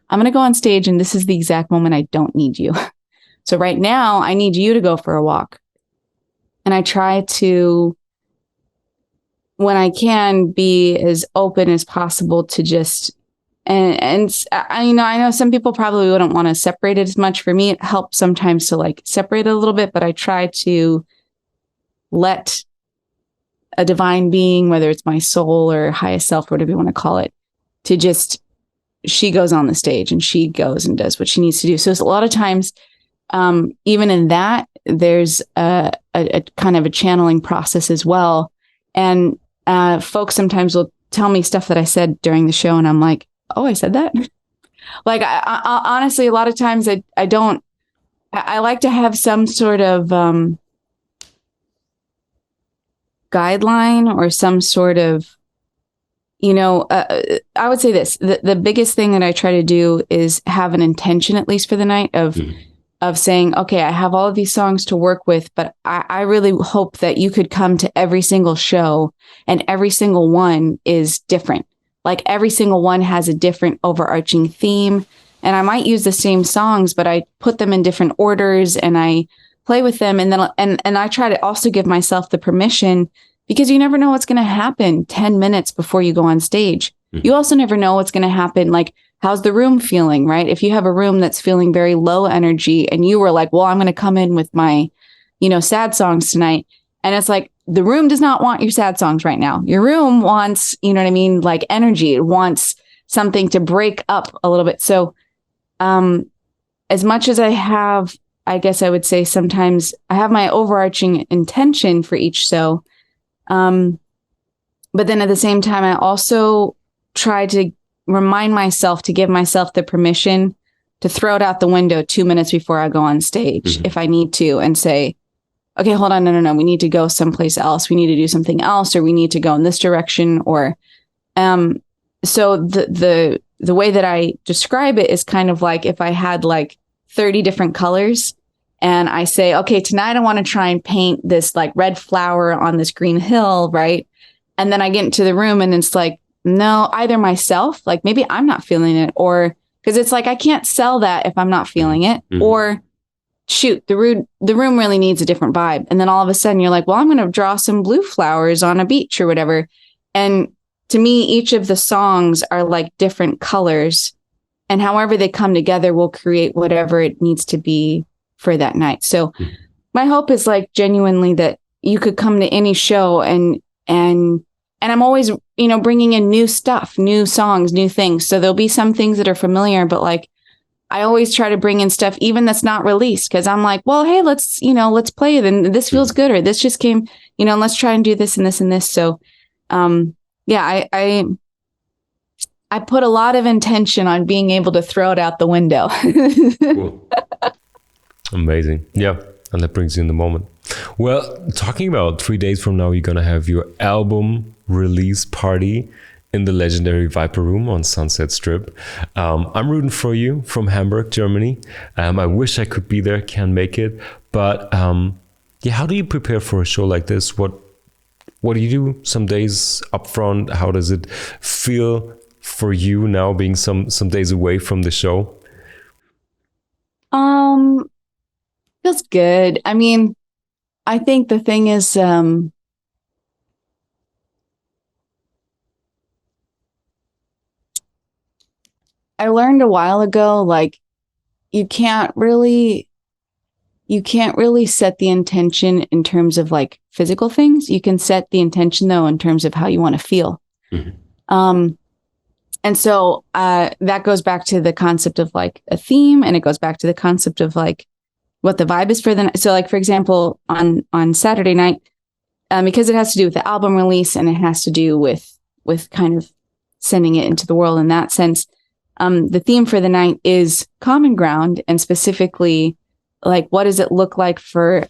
I'm going to go on stage and this is the exact moment I don't need you. So right now I need you to go for a walk. And I try to, when I can, be as open as possible to just, and I know some people probably wouldn't want to separate it as much. For me, it helps sometimes to like separate it a little bit, but I try to let a divine being, whether it's my soul or highest self, or whatever you want to call it, to just, she goes on the stage and she goes and does what she needs to do. So it's a lot of times, even in that, there's a kind of a channeling process as well. And folks sometimes will tell me stuff that I said during the show, and I'm like, oh, I said that? Like, I honestly, a lot of times I don't, I like to have some sort of guideline or some sort of, I would say this, the biggest thing that I try to do is have an intention, at least for the night, of saying, okay, I have all of these songs to work with, but I really hope that you could come to every single show and every single one is different. Like every single one has a different overarching theme. and I might use the same songs, but I put them in different orders and I play with them. And then, and I try to also give myself the permission, because you never know what's going to happen 10 minutes before you go on stage. You also never know what's going to happen. Like, how's the room feeling, right? If you have a room that's feeling very low energy and you were like, well, I'm going to come in with my, sad songs tonight. And it's like, the room does not want your sad songs right now. Your room wants, like energy. It wants something to break up a little bit. So, as much as I have, I guess I would say sometimes I have my overarching intention for each show. But then at the same time, I also try to remind myself to give myself the permission to throw it out the window 2 minutes before I go on stage, if I need to, and say, okay, hold on. No. We need to go someplace else. We need to do something else, or we need to go in this direction. Or, so the way that I describe it is kind of like if I had like 30 different colors and I say, okay, tonight I want to try and paint this like red flower on this green hill. Right. And then I get into the room and it's like, no, either myself, like maybe I'm not feeling it, or because it's like, I can't sell that if I'm not feeling it, or shoot, the room really needs a different vibe. And then all of a sudden you're like, well, I'm going to draw some blue flowers on a beach or whatever. And to me, each of the songs are like different colors, and however they come together will create whatever it needs to be for that night. So my hope is like genuinely that you could come to any show and I'm always, bringing in new stuff, new songs, new things. So there'll be some things that are familiar, but like, I always try to bring in stuff, even that's not released. Cause I'm like, well, hey, let's play it. And this feels good. Or this just came, let's try and do this and this and this. So, yeah, I put a lot of intention on being able to throw it out the window. Cool. Amazing. Yeah. And that brings you in the moment. Well, talking about 3 days from now, you're going to have your album release party in the legendary Viper Room on Sunset Strip. I'm rooting for you from Hamburg, Germany. I wish I could be there, can't make it. But yeah, how do you prepare for a show like this? What do you do some days up front? How does it feel for you now being some days away from the show? Feels good. I mean, I think the thing is, I learned a while ago, like you can't really set the intention in terms of like physical things. You can set the intention though, in terms of how you want to feel. And so, that goes back to the concept of like a theme, and it goes back to the concept of like what the vibe is for the night. So like, for example, on Saturday night, because it has to do with the album release and it has to do with kind of sending it into the world in that sense. The theme for the night is common ground, and specifically like, what does it look like for,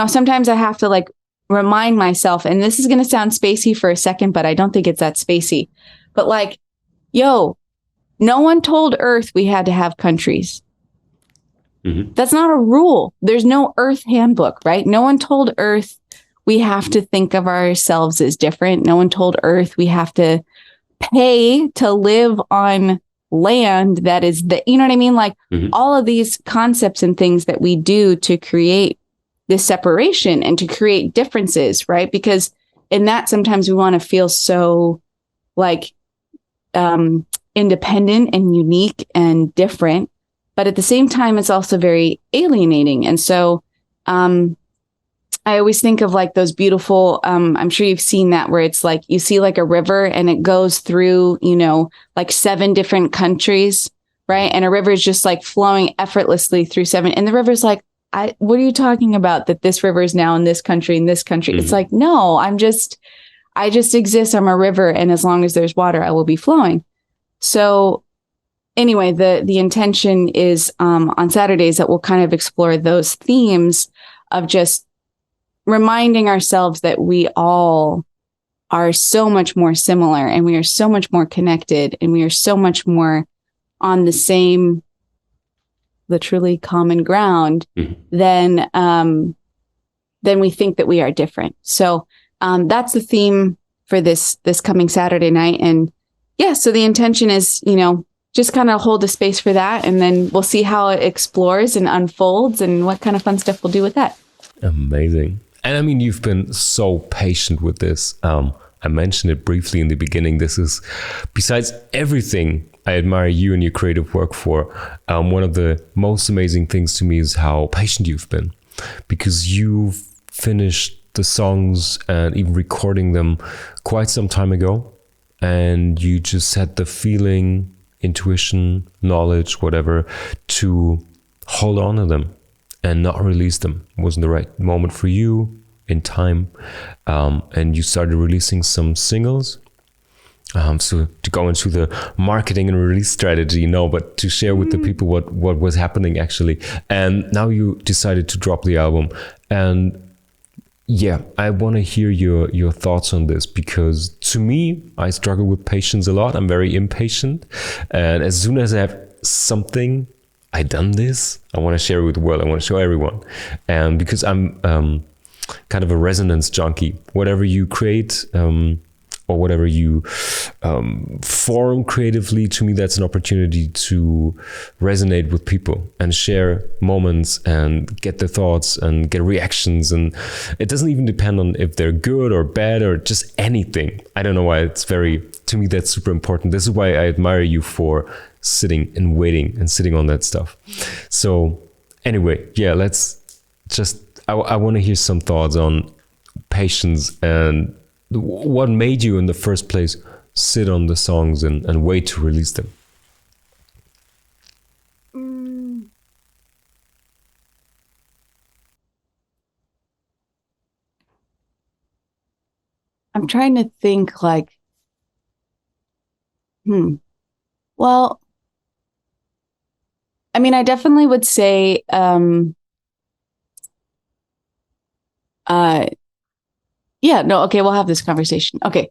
sometimes I have to like remind myself, and this is going to sound spacey for a second, but I don't think it's that spacey, but like, no one told Earth we had to have countries. That's not a rule. There's no Earth handbook, right? No one told Earth we have to think of ourselves as different. No one told Earth we have to pay to live on land that is you know what I mean? Like all of these concepts and things that we do to create this separation and to create differences, right? Because in that, sometimes we want to feel so like independent and unique and different. But at the same time, it's also very alienating. And so I always think of like those beautiful, I'm sure you've seen that, where it's like you see like a river and it goes through, like 7 different countries, right? And a river is just like flowing effortlessly through 7. And the river's like, what are you talking about? That this river is now in this country, in this country. It's like, no, I just exist. I'm a river. And as long as there's water, I will be flowing. So anyway, the intention is on Saturdays that we'll kind of explore those themes of just reminding ourselves that we all are so much more similar, and we are so much more connected, and we are so much more on the same, literally common ground than we think that we are different. So that's the theme for this coming Saturday night. And yeah, so the intention is, just kind of hold a space for that. And then we'll see how it explores and unfolds and what kind of fun stuff we'll do with that. Amazing. And I mean, you've been so patient with this. I mentioned it briefly in the beginning. This is, besides everything I admire you and your creative work for, one of the most amazing things to me is how patient you've been, because you've finished the songs and even recording them quite some time ago, and you just had the feeling, intuition, knowledge, whatever, to hold on to them and not release them. It wasn't the right moment for you in time, and you started releasing some singles. So to go into the marketing and release strategy, no, but to share with the people what was happening actually. And now you decided to drop the album. And yeah, I want to hear your thoughts on this, because to me, I struggle with patience a lot. I'm very impatient. And as soon as I have something, I done this, I want to share it with the world. I want to show everyone. And because I'm kind of a resonance junkie, whatever you create, or whatever you form creatively, to me, that's an opportunity to resonate with people and share moments and get their thoughts and get reactions. And it doesn't even depend on if they're good or bad or just anything. I don't know why to me, that's super important. This is why I admire you for sitting and waiting and sitting on that stuff. So anyway, yeah, I want to hear some thoughts on patience and what made you in the first place sit on the songs and wait to release them. I'm trying to think like, well, I mean, I definitely would say, yeah, no, okay, we'll have this conversation. Okay.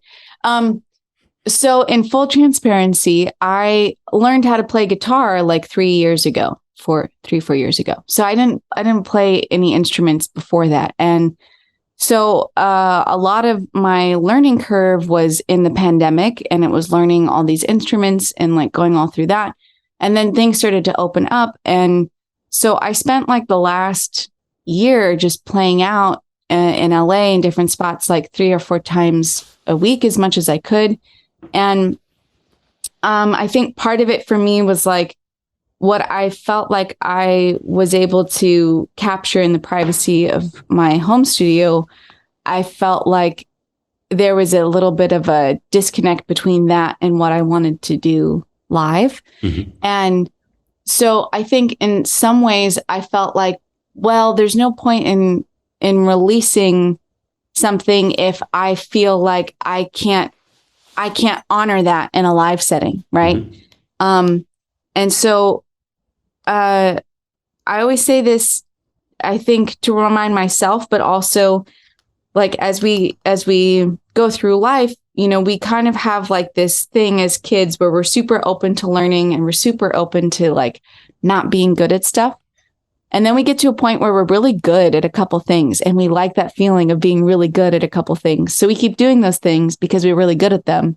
So in full transparency, I learned how to play guitar like 4 years ago. So I didn't play any instruments before that. And so a lot of my learning curve was in the pandemic, and it was learning all these instruments and like going all through that. And then things started to open up. And so I spent like the last year just playing out in LA in different spots, like 3 or 4 times a week, as much as I could. And I think part of it for me was like what I felt like I was able to capture in the privacy of my home studio. I felt like there was a little bit of a disconnect between that and what I wanted to do live. Mm-hmm. And so I think in some ways I felt like, well, there's no point in releasing something if I feel like I can't honor that in a live setting, right? Mm-hmm. And so I always say this, I think, to remind myself, but also like as we go through life, you know, we kind of have like this thing as kids where we're super open to learning and we're super open to like not being good at stuff. And then we get to a point where we're really good at a couple things, and we like that feeling of being really good at a couple things. So we keep doing those things because we're really good at them.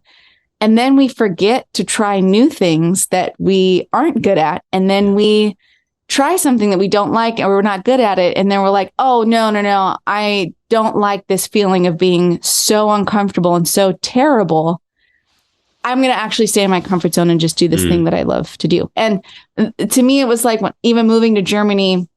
And then we forget to try new things that we aren't good at. And then we try something that we don't like and we're not good at it. And then we're like, oh, no, I don't like this feeling of being so uncomfortable and so terrible. I'm going to actually stay in my comfort zone and just do this thing that I love to do. And to me, it was like even moving to Germany.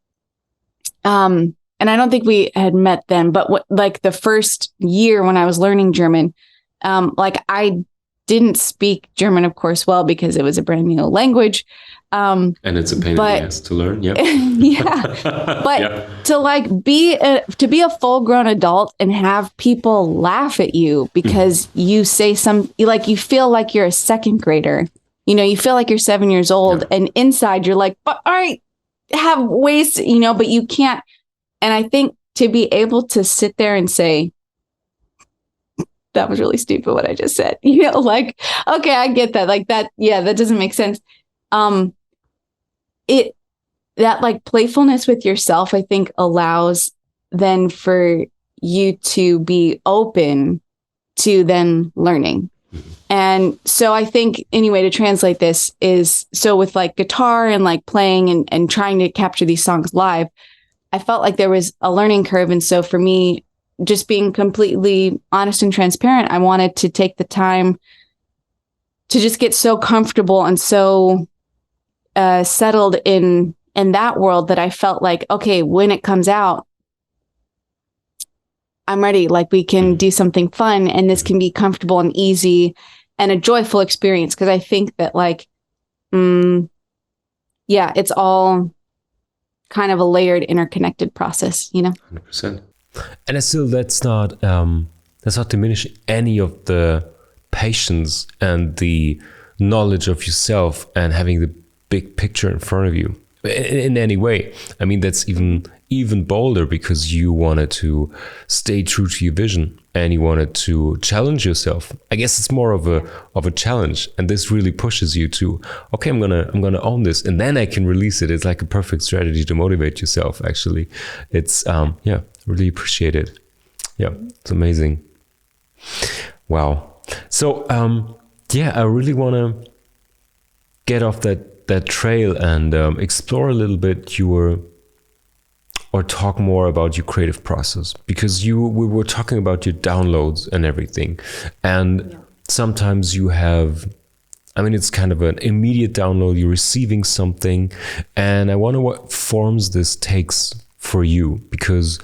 And I don't think we had met then, but like the first year when I was learning German, like I didn't speak German, of course, well, because it was a brand new language. And it's a pain in the ass to learn. Yeah. Yeah. But to like be a full grown adult and have people laugh at you because you say like you feel like you're a second grader, you know, you feel like you're 7 years old and inside you're like, but I have ways, you know, but you can't. And I think to be able to sit there and say, that was really stupid what I just said, you know, like, okay, I get that. Like that. Yeah, that doesn't make sense. That like playfulness with yourself, I think allows then for you to be open to then learning. And so I think, anyway, to translate this is, so with like guitar and like playing and trying to capture these songs live, I felt like there was a learning curve. And so for me, just being completely honest and transparent, I wanted to take the time to just get so comfortable and so settled in that world that I felt like, okay, when it comes out, I'm ready. Like, we can do something fun, and this can be comfortable and easy and a joyful experience. Cause I think that like, it's all kind of a layered, interconnected process, 100%. And still, that's not diminishing any of the patience and the knowledge of yourself and having the big picture in front of you in any way. I mean, that's even bolder because you wanted to stay true to your vision and you wanted to challenge yourself. I guess it's more of a challenge, and this really pushes you to, okay, I'm gonna own this, and then I can release it. It's like a perfect strategy to motivate yourself. Actually, it's really appreciate it. Yeah, it's amazing. Wow. So I really want to get off that trail and explore a little bit or talk more about your creative process, because we were talking about your downloads and everything, and sometimes you have, I mean, it's kind of an immediate download, you're receiving something, and I wonder what forms this takes for you, because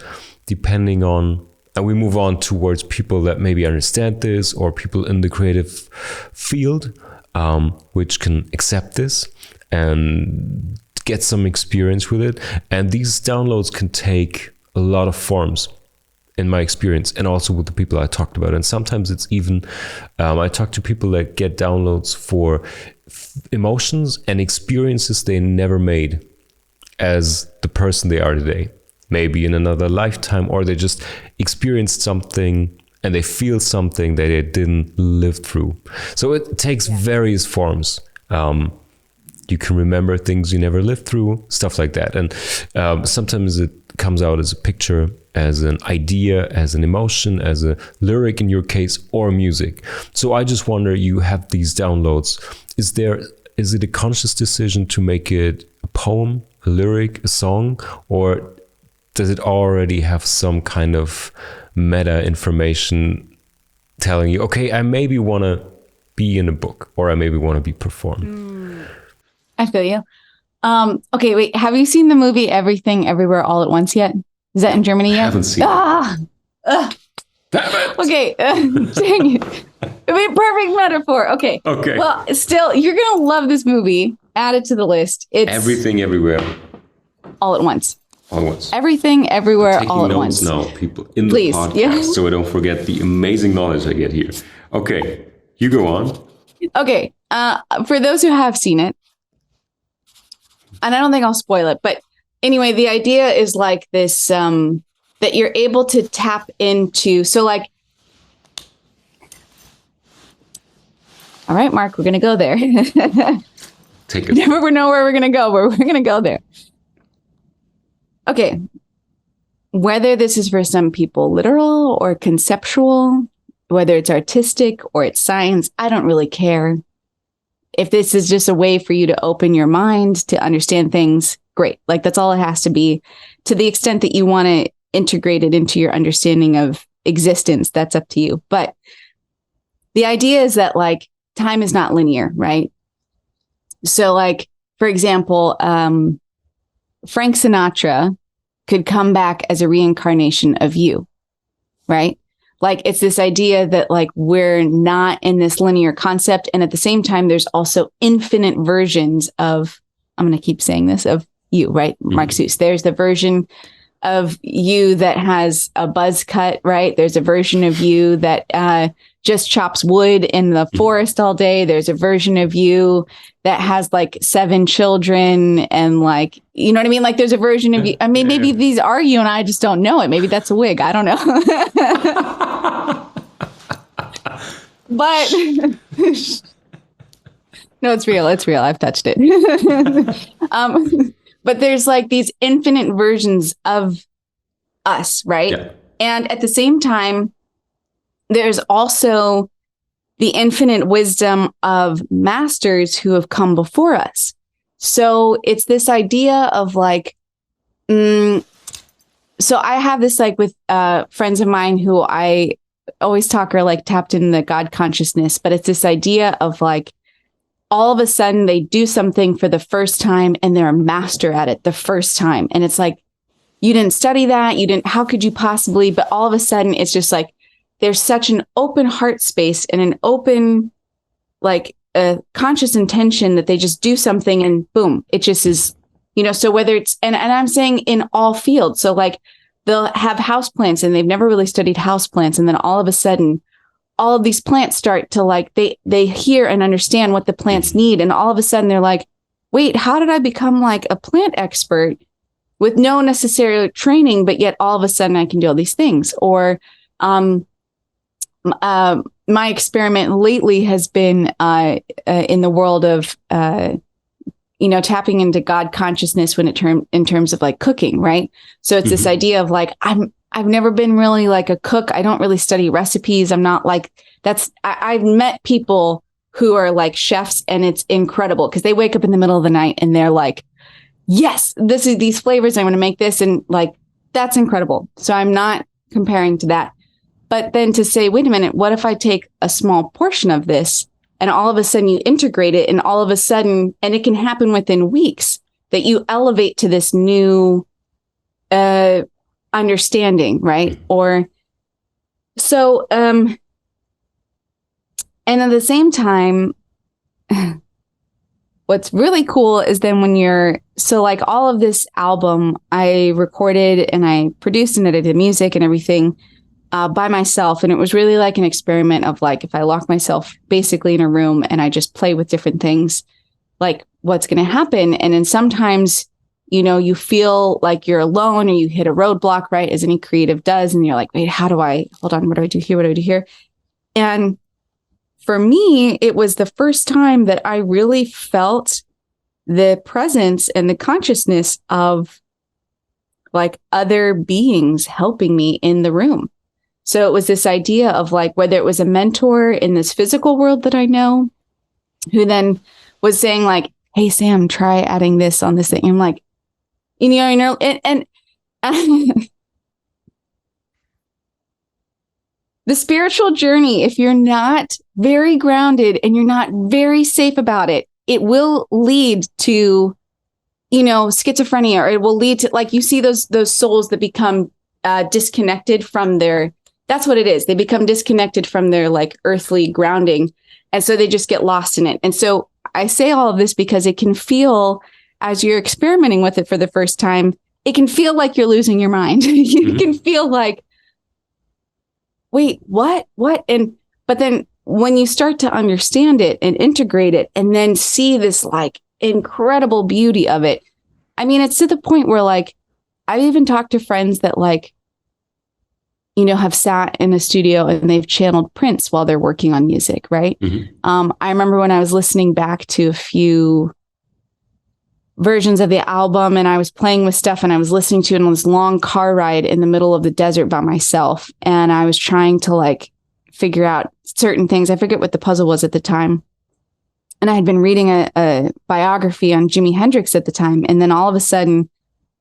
depending on, and we move on towards people that maybe understand this, or people in the creative field which can accept this and get some experience with it. And these downloads can take a lot of forms, in my experience, and also with the people I talked about. And sometimes it's even, I talk to people that get downloads for emotions and experiences they never made as the person they are today, maybe in another lifetime, or they just experienced something and they feel something that they didn't live through. So it takes various forms. You can remember things you never lived through, stuff like that. And sometimes it comes out as a picture, as an idea, as an emotion, as a lyric in your case, or music. So I just wonder, you have these downloads. Is it a conscious decision to make it a poem, a lyric, a song, or does it already have some kind of meta information telling you, okay, I maybe want to be in a book, or I maybe want to be performed? I feel you. Okay, wait. Have you seen the movie Everything Everywhere All at Once yet? Is that in Germany yet? I haven't seen it. Damn it. Okay. Dang it. I mean, perfect metaphor. Okay. Well, still, you're going to love this movie. Add it to the list. It's Everything Everywhere All at Once. All at Once. Everything Everywhere All at Once. Now, people, in the podcast, so I don't forget the amazing knowledge I get here. Okay, you go on. Okay. For those who have seen it, and I don't think I'll spoil it, but anyway, the idea is like this, that you're able to tap into. So like, all right, Mark, we're going to go there. Take it. Never know where we're going to go, but we're going to go there. Okay. Whether this is for some people literal or conceptual, whether it's artistic or it's science, I don't really care. If this is just a way for you to open your mind to understand things, great. Like, that's all it has to be. To the extent that you want to integrate it into your understanding of existence, that's up to you. But the idea is that like time is not linear, right? So like, for example, Frank Sinatra could come back as a reincarnation of you, right? Like, it's this idea that like we're not in this linear concept. And at the same time, there's also infinite versions of, I'm going to keep saying this, of you, right? Marc Suess. There's the version of you that has a buzz cut, right? There's a version of you that just chops wood in the forest all day. There's a version of you that has like 7 children and like, you know what I mean? Like, there's a version of you. I mean, maybe these are you and I just don't know it. Maybe that's a wig. I don't know. But no, it's real. It's real. I've touched it. But there's like these infinite versions of us, right? Yeah. And at the same time, there's also the infinite wisdom of masters who have come before us. So it's this idea of like, so I have this like with friends of mine who I always talk are like tapped in the God consciousness, but it's this idea of like, all of a sudden they do something for the first time and they're a master at it the first time. And it's like, you didn't study that. How could you possibly? But all of a sudden it's just like, there's such an open heart space and an open, like a conscious intention that they just do something and boom, it just is, so whether it's, and I'm saying in all fields. So like they'll have houseplants and they've never really studied houseplants. And then all of a sudden, all of these plants start to like, they hear and understand what the plants need. And all of a sudden they're like, wait, how did I become like a plant expert with no necessary training, but yet all of a sudden I can do all these things? Or my experiment lately has been in the world of, tapping into God consciousness in terms of like cooking, right? So it's this idea of like, I've never been really like a cook. I don't really study recipes. I'm not like I've met people who are like chefs and it's incredible because they wake up in the middle of the night and they're like, yes, this is these flavors. I want to make this. And like, that's incredible. So I'm not comparing to that. But then to say, wait a minute, what if I take a small portion of this and all of a sudden you integrate it and all of a sudden, and it can happen within weeks that you elevate to this new, understanding, right? Or so, and at the same time, what's really cool is then when so like all of this album, I recorded and I produced and edited music and everything by myself. And it was really like an experiment of like, if I lock myself basically in a room and I just play with different things, like what's going to happen. And then sometimes you feel like you're alone or you hit a roadblock, right? As any creative does. And you're like, wait, hold on, what do I do here? What do I do here? And for me, it was the first time that I really felt the presence and the consciousness of like other beings helping me in the room. So it was this idea of like, whether it was a mentor in this physical world that I know, who then was saying like, hey, Sam, try adding this on this thing. And I'm like, and the spiritual journey, if you're not very grounded and you're not very safe about it, it will lead to, schizophrenia, or it will lead to like, you see those souls that become disconnected from that's what it is. They become disconnected from their like earthly grounding. And so they just get lost in it. And so I say all of this because it can feel, as you're experimenting with it for the first time, it can feel like you're losing your mind. You can feel like, wait, what? But then when you start to understand it and integrate it and then see this like incredible beauty of it, I mean, it's to the point where like, I've even talked to friends that like, have sat in a studio and they've channeled Prince while they're working on music, right? I remember when I was listening back to a few versions of the album and I was playing with stuff and I was listening to it on this long car ride in the middle of the desert by myself. And I was trying to like figure out certain things. I forget what the puzzle was at the time. And I had been reading a biography on Jimi Hendrix at the time. And then all of a sudden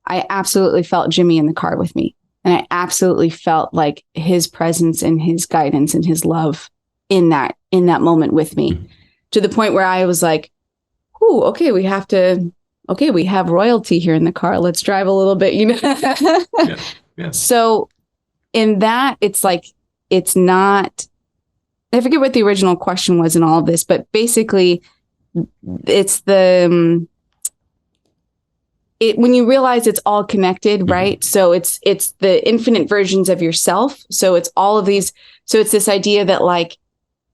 I absolutely felt Jimmy in the car with me. And I absolutely felt like his presence and his guidance and his love in that moment with me, to the point where I was like, ooh, okay, we have royalty here in the car. Let's drive a little bit, Yeah. So in that, it's like, it's not, I forget what the original question was in all of this, but basically it's when you realize it's all connected, right? So it's the infinite versions of yourself. So it's all of these. So it's this idea that like,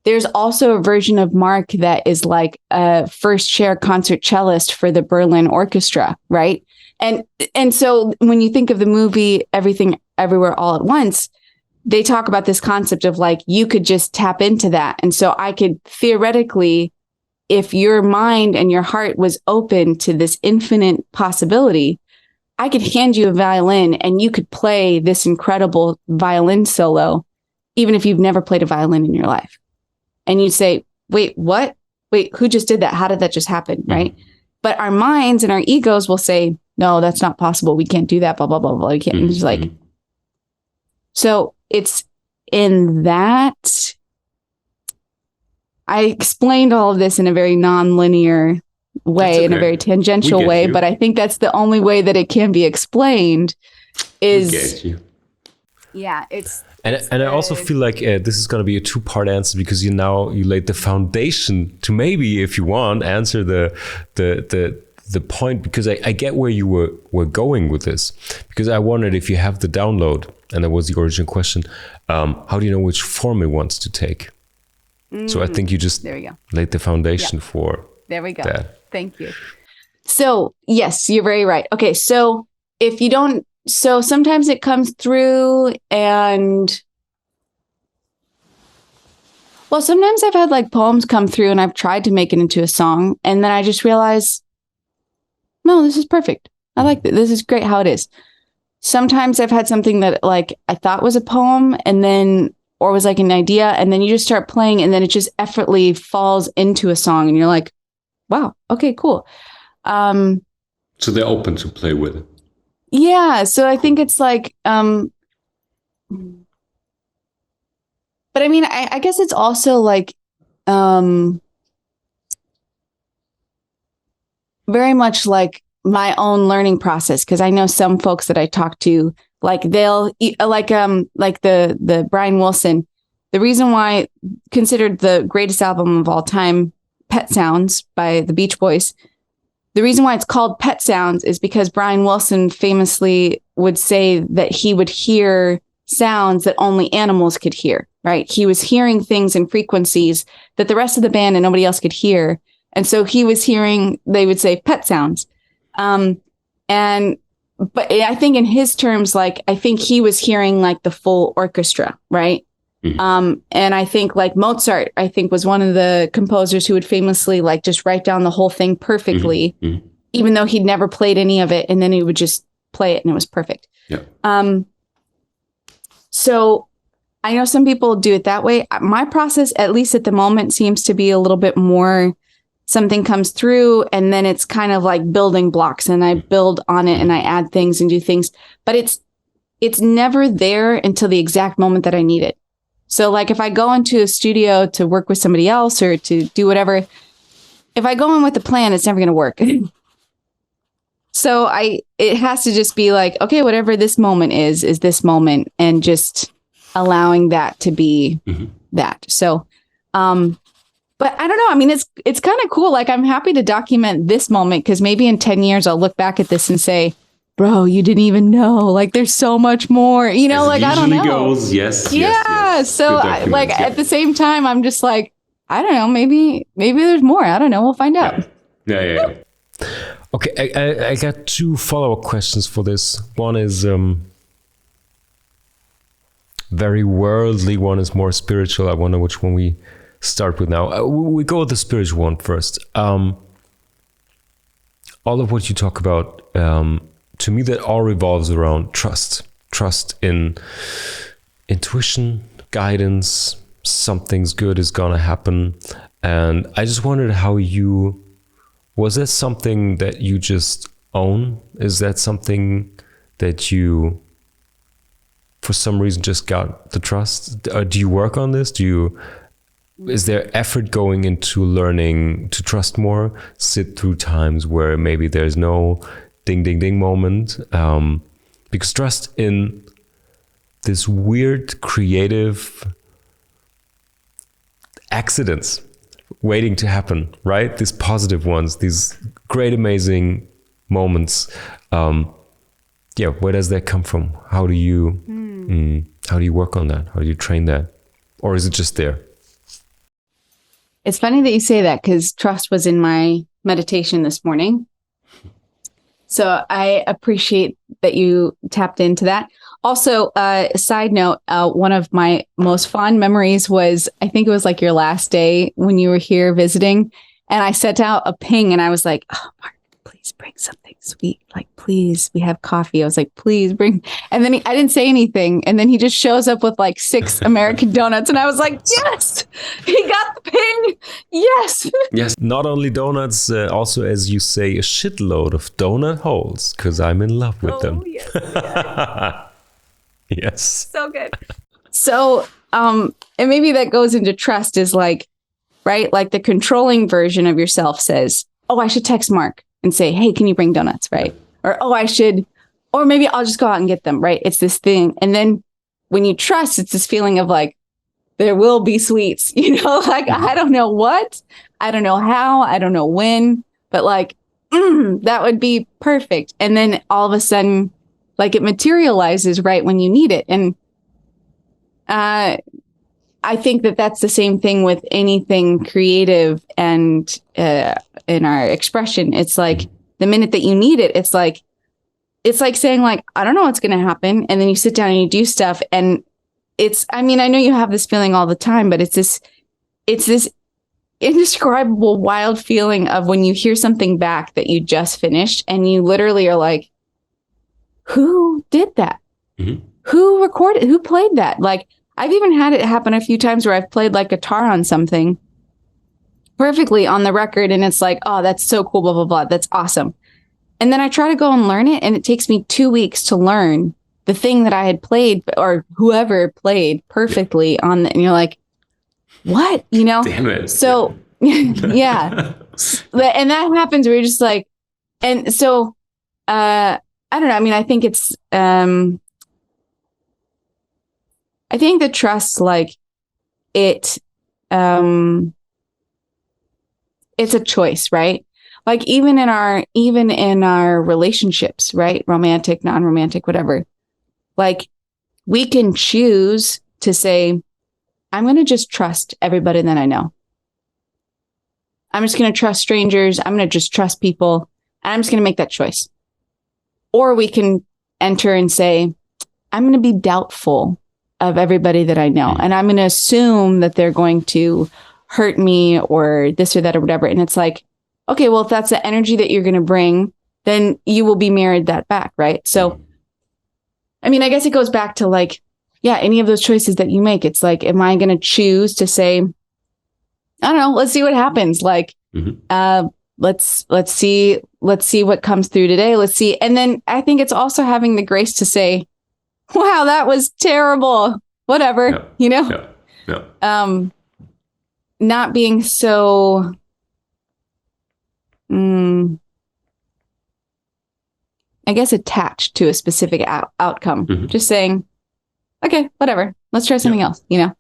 there's also a version of Marc that is like a first chair concert cellist for the Berlin Orchestra, right? And so when you think of the movie Everything Everywhere All at Once, they talk about this concept of like, you could just tap into that. And so I could theoretically, if your mind and your heart was open to this infinite possibility, I could hand you a violin and you could play this incredible violin solo, even if you've never played a violin in your life. And you'd say, wait, what? Wait, who just did that? How did that just happen? Right. But our minds and our egos will say, no, that's not possible. We can't do that. Blah, blah, blah, blah. You can't. And it's like, so it's in that. I explained all of this in a very non-linear way, in a very tangential way, but I think that's the only way that it can be explained is. We get you. Yeah, it's. And I also feel like this is going to be a two-part answer because you laid the foundation to maybe, if you want, answer the point, because I get where you were going with this, because I wondered if you have the download, and that was the original question. How do you know which form it wants to take? So I think you just laid the foundation for there we go. That. Thank you. So yes, you're very right. Okay, so if you don't. So sometimes it comes through and, well, sometimes I've had like poems come through and I've tried to make it into a song. And then I just realize, no, this is perfect. I like this. This is great how it is. Sometimes I've had something that like I thought was a poem and then, or was like an idea. And then you just start playing and then it just effortlessly falls into a song and you're like, wow, okay, cool. So they're open to play with it. Yeah, so I think it's like, but I mean, I guess it's also like, very much like my own learning process. Cause I know some folks that I talk to, like they'll like the Brian Wilson, the reason why considered the greatest album of all time, Pet Sounds by the Beach Boys. The reason why it's called Pet Sounds is because Brian Wilson famously would say that he would hear sounds that only animals could hear, right? He was hearing things and frequencies that the rest of the band and nobody else could hear. And so he was hearing, they would say pet sounds. But I think in his terms, like, I think he was hearing like the full orchestra, right? And I think like Mozart, I think was one of the composers who would famously like just write down the whole thing perfectly, even though he'd never played any of it. And then he would just play it and it was perfect. Yeah. So I know some people do it that way. My process, at least at the moment, seems to be a little bit more something comes through and then it's kind of like building blocks and I build on it and I add things and do things, but it's never there until the exact moment that I need it. So like if I go into a studio to work with somebody else or to do whatever, if I go in with a plan, it's never going to work. So it has to just be like, okay, whatever this moment is this moment and just allowing that to be that. So, but I don't know. I mean, it's kind of cool. Like I'm happy to document this moment because maybe in 10 years I'll look back at this and say, bro, you didn't even know. Like, there's so much more. You know, like I don't know. Goes, yes. So, at the same time, I'm just like, I don't know. Maybe there's more. I don't know. We'll find out. Yeah. Okay, I got two follow-up questions for this. One is very worldly. One is more spiritual. I wonder which one we start with now. We go with the spiritual one first. All of what you talk about. To me, that all revolves around trust in intuition, guidance, something's good is gonna happen. And I just wondered was that something that you just own? Is that something that you, for some reason, just got the trust? Do you work on this? Is there effort going into learning to trust more, sit through times where maybe there's no ding, ding, ding moment, because trust in this weird creative accidents waiting to happen, right? These positive ones, these great, amazing moments. Where does that come from? How do you work on that? How do you train that? Or is it just there? It's funny that you say that because trust was in my meditation this morning. So I appreciate that you tapped into that. Also, side note, one of my most fond memories was, I think it was like your last day when you were here visiting. And I sent out a ping and I was like, oh, Marc, please please bring something sweet. Like, please, we have coffee. I was like, please bring. And then I didn't say anything. And then he just shows up with like 6 American donuts. And I was like, yes, he got the ping. Yes. Yes. Not only donuts, also, as you say, a shitload of donut holes, because I'm in love with them. Yes. Yes. So good. So, and maybe that goes into trust is like, right? Like the controlling version of yourself says, oh, I should text Mark and say, hey, can you bring donuts? Right. Or, oh, I should, or maybe I'll just go out and get them. Right. It's this thing. And then when you trust, it's this feeling of like, there will be sweets, like, I don't know what, I don't know how, I don't know when, but like, that would be perfect. And then all of a sudden, like it materializes right when you need it. And, I think that that's the same thing with anything creative and in our expression. It's like the minute that you need it, it's like saying like, I don't know what's going to happen. And then you sit down and you do stuff. And I know you have this feeling all the time, but it's this indescribable wild feeling of when you hear something back that you just finished and you literally are like, who did that? Mm-hmm. Who recorded, who played that? Like, I've even had it happen a few times where I've played like guitar on something perfectly on the record. And it's like, oh, that's so cool, blah, blah, blah. That's awesome. And then I try to go and learn it. And it takes me 2 weeks to learn the thing that I had played or whoever played perfectly on the, and you're like, what, Damn it. So yeah. And that happens where you're just like, and so, I don't know. I think it's, I think the trust, like it's a choice, right? Like even in our relationships, right? Romantic, non-romantic, whatever. Like we can choose to say, I'm going to just trust everybody that I know. I'm just going to trust strangers. I'm going to just trust people. And I'm just going to make that choice. Or we can enter and say, I'm going to be doubtful of everybody that I know. And I'm going to assume that they're going to hurt me or this or that or whatever. And it's like, okay, well, if that's the energy that you're going to bring, then you will be mirrored that back. Right. So, I guess it goes back to like, yeah, any of those choices that you make, it's like, am I going to choose to say, I don't know, let's see what happens. Like, let's see what comes through today. Let's see. And then I think it's also having the grace to say, wow, that was terrible. Whatever, not being so, I guess, attached to a specific outcome. Just saying, okay, whatever. Let's try something else, Yeah.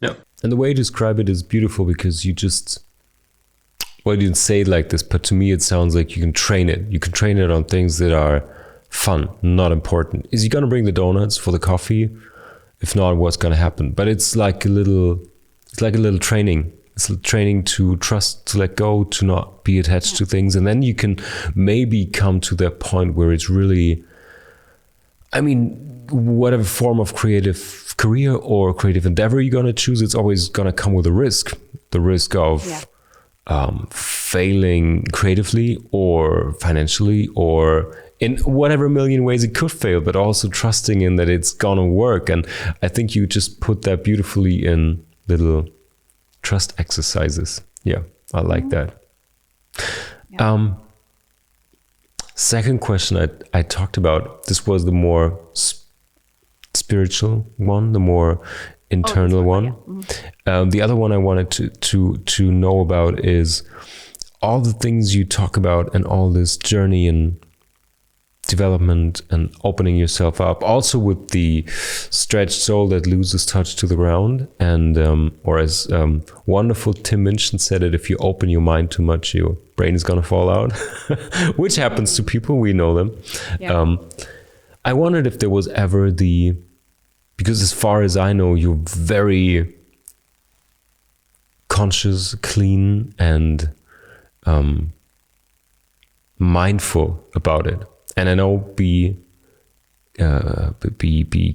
And the way you describe it is beautiful because you just, well, you didn't say it like this, but to me, it sounds like you can train it. You can train it on things that are fun, not important. Is he going to bring the donuts for the coffee? If not, what's going to happen? But it's like a little training. It's a training to trust, to let go, to not be attached to things. And then you can maybe come to that point where it's really, whatever form of creative career or creative endeavor you're going to choose, it's always going to come with a risk. The risk of failing creatively or financially or in whatever million ways it could fail, but also trusting in that it's gonna work. And I think you just put that beautifully in little trust exercises. Yeah, I like that. Yeah. Second question I talked about, this was the more spiritual one, the more internal one. Yeah. The other one I wanted to know about is all the things you talk about and all this journey and development and opening yourself up, also with the stretched soul that loses touch to the ground. And or as wonderful Tim Minchin said it, if you open your mind too much, your brain is gonna fall out, which happens to people, we know them. Yeah. I wondered if there was ever because as far as I know, you're very conscious, clean, and mindful about it. And I know be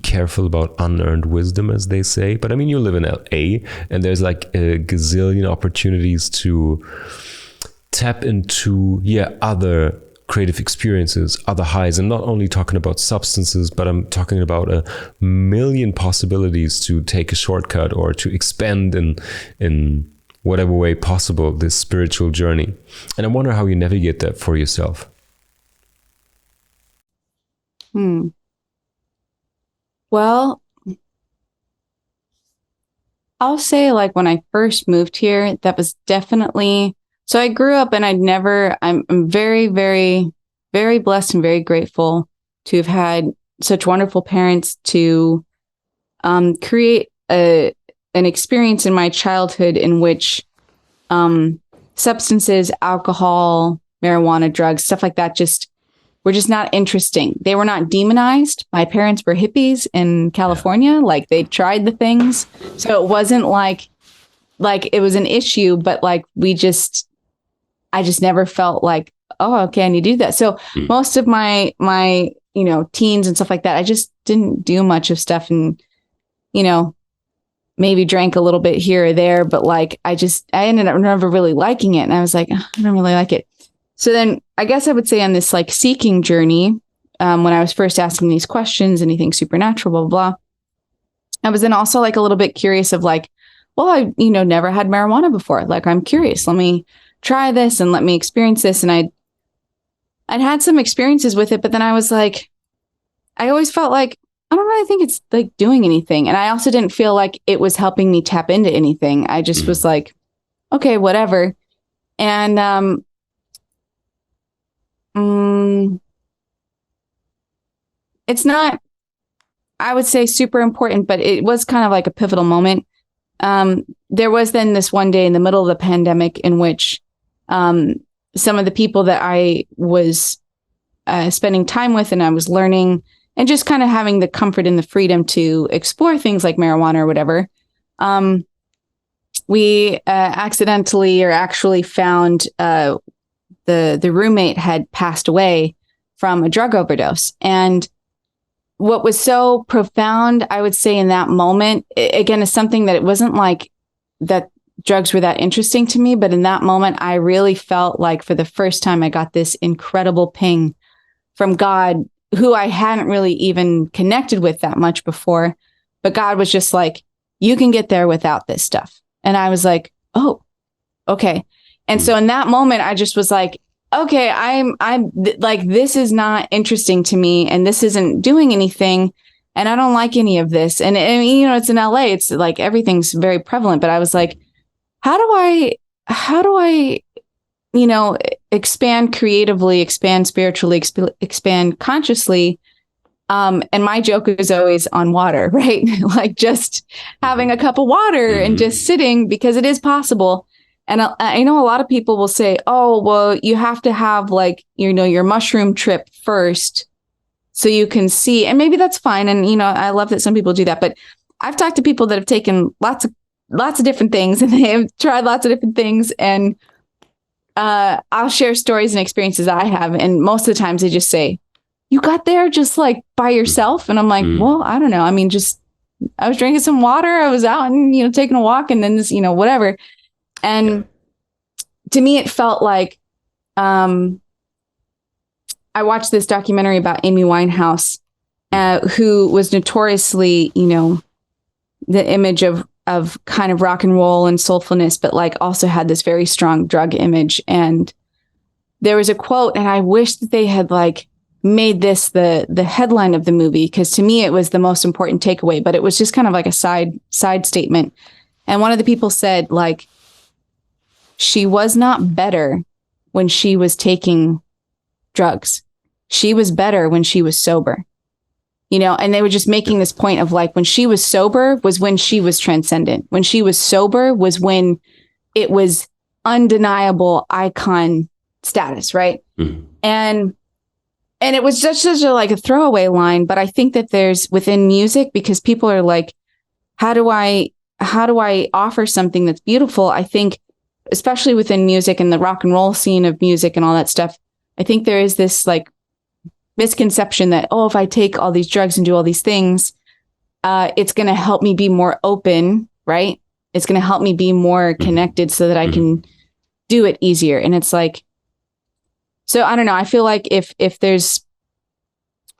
careful about unearned wisdom, as they say. But you live in LA, and there's like a gazillion opportunities to tap into other creative experiences, other highs. I'm not only talking about substances, but I'm talking about a million possibilities to take a shortcut or to expand in whatever way possible this spiritual journey. And I wonder how you navigate that for yourself. Well, I'll say like when I first moved here, that was definitely, so I grew up and I'm very, very, very blessed and very grateful to have had such wonderful parents to create an experience in my childhood in which substances, alcohol, marijuana, drugs, stuff like that were just not interesting. They were not demonized. My parents were hippies in California. Like they tried the things. So it wasn't like it was an issue, but like I just never felt like, oh, okay, I need to do that. So most of my teens and stuff like that, I just didn't do much of stuff and, maybe drank a little bit here or there, but like, I ended up never really liking it. And I was like, oh, I don't really like it. So then I guess I would say on this like seeking journey, when I was first asking these questions, anything supernatural, blah, blah, blah, I was then also like a little bit curious of like, well, I, never had marijuana before. Like, I'm curious, let me try this and let me experience this. And I'd had some experiences with it, but then I was like, I always felt like, I don't really think it's like doing anything. And I also didn't feel like it was helping me tap into anything. I just was like, okay, whatever. And, it's not, I would say super important, but it was kind of like a pivotal moment. There was then this one day in the middle of the pandemic in which some of the people that I was spending time with and I was learning and just kind of having the comfort and the freedom to explore things like marijuana or whatever. We accidentally or actually found the roommate had passed away from a drug overdose. And what was so profound, I would say in that moment, again, is something that it wasn't like that drugs were that interesting to me. But in that moment, I really felt like for the first time, I got this incredible ping from God, who I hadn't really even connected with that much before. But God was just like, you can get there without this stuff. And I was like, oh, okay. And so in that moment, I just was like, okay, I'm like, this is not interesting to me and this isn't doing anything. And I don't like any of this. And it's in LA, it's like everything's very prevalent. But I was like, how do I, expand creatively, expand spiritually, expand consciously? And my joke is always on water, right? Like just having a cup of water and just sitting, because it is possible. And I know a lot of people will say, oh, well, you have to have like, your mushroom trip first so you can see. And maybe that's fine. And, I love that some people do that. But I've talked to people that have taken lots of different things and they have tried lots of different things. And I'll share stories and experiences I have. And most of the times they just say, you got there just like by yourself. And I'm like, well, I don't know. I mean, I was drinking some water. I was out and, taking a walk and then this, whatever. And to me, it felt like I watched this documentary about Amy Winehouse, who was notoriously, the image of kind of rock and roll and soulfulness, but like also had this very strong drug image. And there was a quote, and I wish that they had like made this the headline of the movie, because to me, it was the most important takeaway, but it was just kind of like a side statement. And one of the people said, like, she was not better when she was taking drugs. She was better when she was sober. And they were just making this point of like, when she was sober was when she was transcendent. When she was sober was when it was undeniable icon status, right? And it was just such a throwaway line. But I think that there's within music, because people are like, how do I offer something that's beautiful? I think, especially within music and the rock and roll scene of music and all that stuff, I think there is this like misconception that, oh, if I take all these drugs and do all these things, it's going to help me be more open, right? It's going to help me be more connected so that I can do it easier. And it's like, So I don't know. I feel like if there's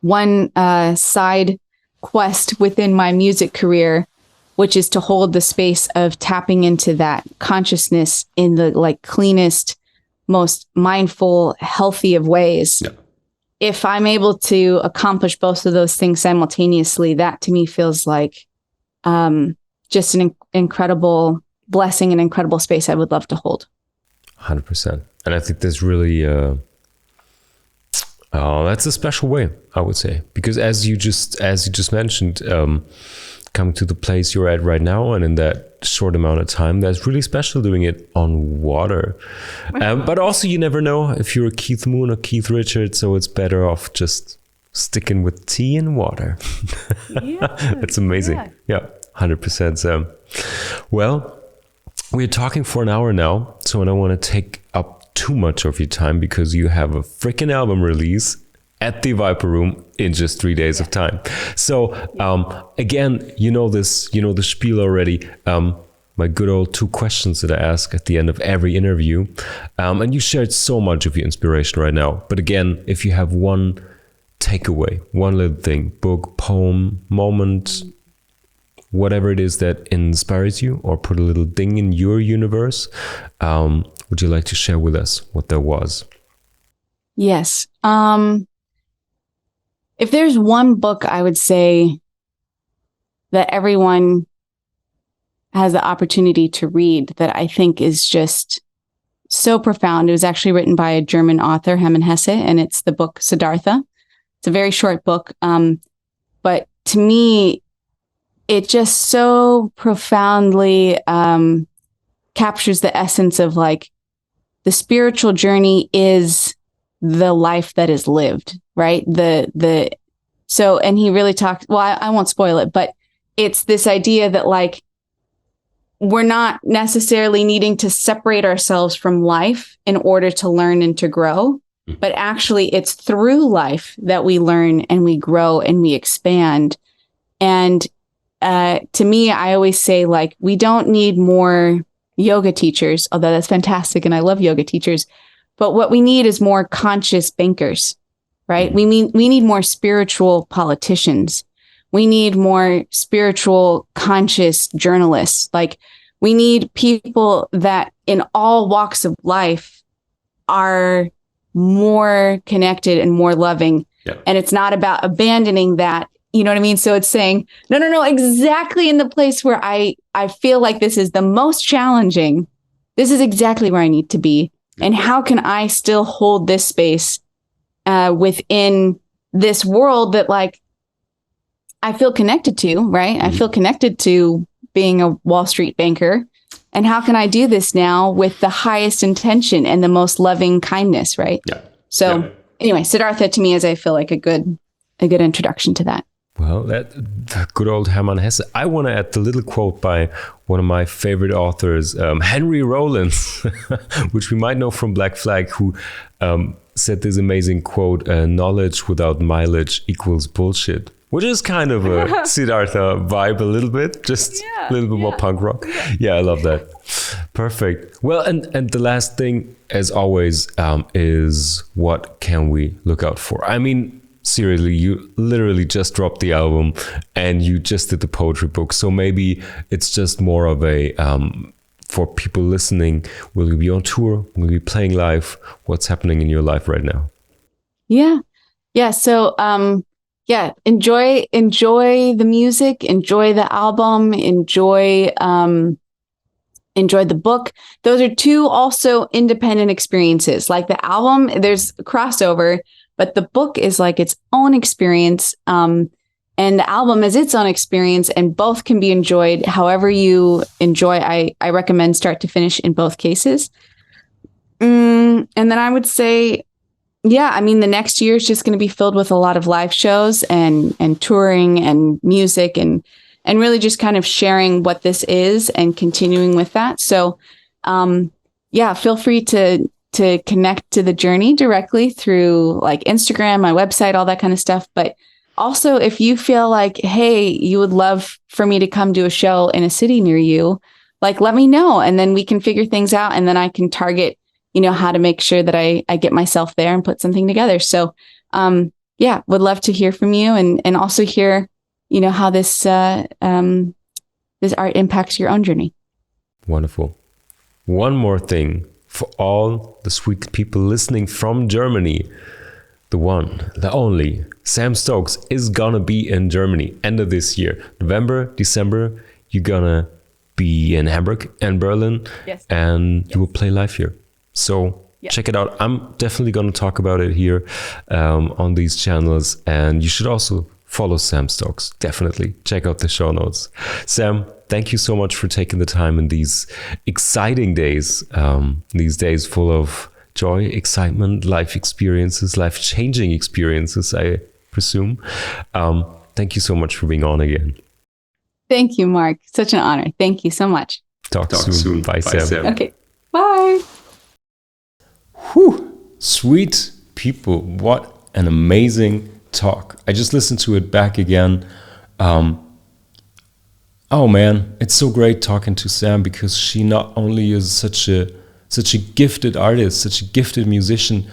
one side quest within my music career, which is to hold the space of tapping into that consciousness in the like cleanest, most mindful, healthy of ways. Yeah. If I'm able to accomplish both of those things simultaneously, that to me feels like just an incredible blessing and incredible space I would love to hold. 100%. And I think that's really, that's a special way, I would say, because as you just mentioned, coming to the place you're at right now, and in that short amount of time, that's really special doing it on water. But also, you never know if you're a Keith Moon or Keith Richards, so it's better off just sticking with tea and water. Yeah, that's amazing. Yeah, 100%, Sam. Well, we're talking for an hour now, so I don't want to take up too much of your time because you have a freaking album release at the Viper Room in just 3 days of time. So again, you know the spiel already. My good old 2 questions that I ask at the end of every interview. And you shared so much of your inspiration right now. But again, if you have one takeaway, one little thing, book, poem, moment, whatever it is that inspires you or put a little ding in your universe, would you like to share with us what that was? Yes. If there's one book I would say that everyone has the opportunity to read that I think is just so profound. It was actually written by a German author, Hermann Hesse, and it's the book Siddhartha. It's a very short book. But to me, it just so profoundly captures the essence of like the spiritual journey is the life that is lived, right? So, and he really talked, well, I won't spoil it, but it's this idea that like, we're not necessarily needing to separate ourselves from life in order to learn and to grow, but actually it's through life that we learn and we grow and we expand. And to me, I always say like, we don't need more yoga teachers, although that's fantastic. And I love yoga teachers. But what we need is more conscious bankers, right? We need more spiritual politicians. We need more spiritual conscious journalists. Like we need people that in all walks of life are more connected and more loving. Yeah. And it's not about abandoning that, you know what I mean? So it's saying, no, exactly in the place where I feel like this is the most challenging. This is exactly where I need to be. And how can I still hold this space within this world that like I feel connected to, right? I feel connected to being a Wall Street banker. And how can I do this now with the highest intention and the most loving kindness, right? Yeah. So anyway, Siddhartha to me is, I feel like a good introduction to that. Well, that good old Hermann Hesse. I want to add the little quote by one of my favorite authors, Henry Rollins, which we might know from Black Flag, who said this amazing quote, knowledge without mileage equals bullshit, which is kind of a Siddhartha vibe a little bit, just a little bit more punk rock. Yeah, I love that. Perfect. Well, and the last thing, as always, is what can we look out for? I mean, seriously, you literally just dropped the album and you just did the poetry book. So maybe it's just more of a, for people listening, will you be on tour? Will you be playing live? What's happening in your life right now? Yeah. So, enjoy the music, enjoy the album, enjoy the book. Those are 2 also independent experiences. Like the album, there's a crossover, but the book is like its own experience. And the album is its own experience, and both can be enjoyed however you enjoy. I recommend start to finish in both cases. And then I would say, the next year is just going to be filled with a lot of live shows and touring and music and really just kind of sharing what this is and continuing with that. So, feel free to connect to the journey directly through like Instagram, my website, all that kind of stuff. But also if you feel like, hey, you would love for me to come do a show in a city near you, like let me know. And then we can figure things out. And then I can target how to make sure that I get myself there and put something together. So, would love to hear from you and also hear, how this art impacts your own journey. Wonderful. One more thing for all the sweet people listening from Germany. The one, the only, Sam Stokes is gonna be in Germany end of this year. November, December, you're gonna be in Hamburg and Berlin. Yes. And you will play live here. So check it out. I'm definitely gonna talk about it here on these channels. And you should also follow Sam Stokes. Definitely check out the show notes. Sam, thank you so much for taking the time in these exciting days, these days full of joy, excitement, life experiences, life-changing experiences, I presume. Thank you so much for being on again. Thank you, Marc. Such an honor. Thank you so much. Talk soon. Bye, Sam. Okay. Bye. Whew. Sweet people. What an amazing talk. I just listened to it back again. Oh man, it's so great talking to Sam, because she not only is such a gifted artist, such a gifted musician,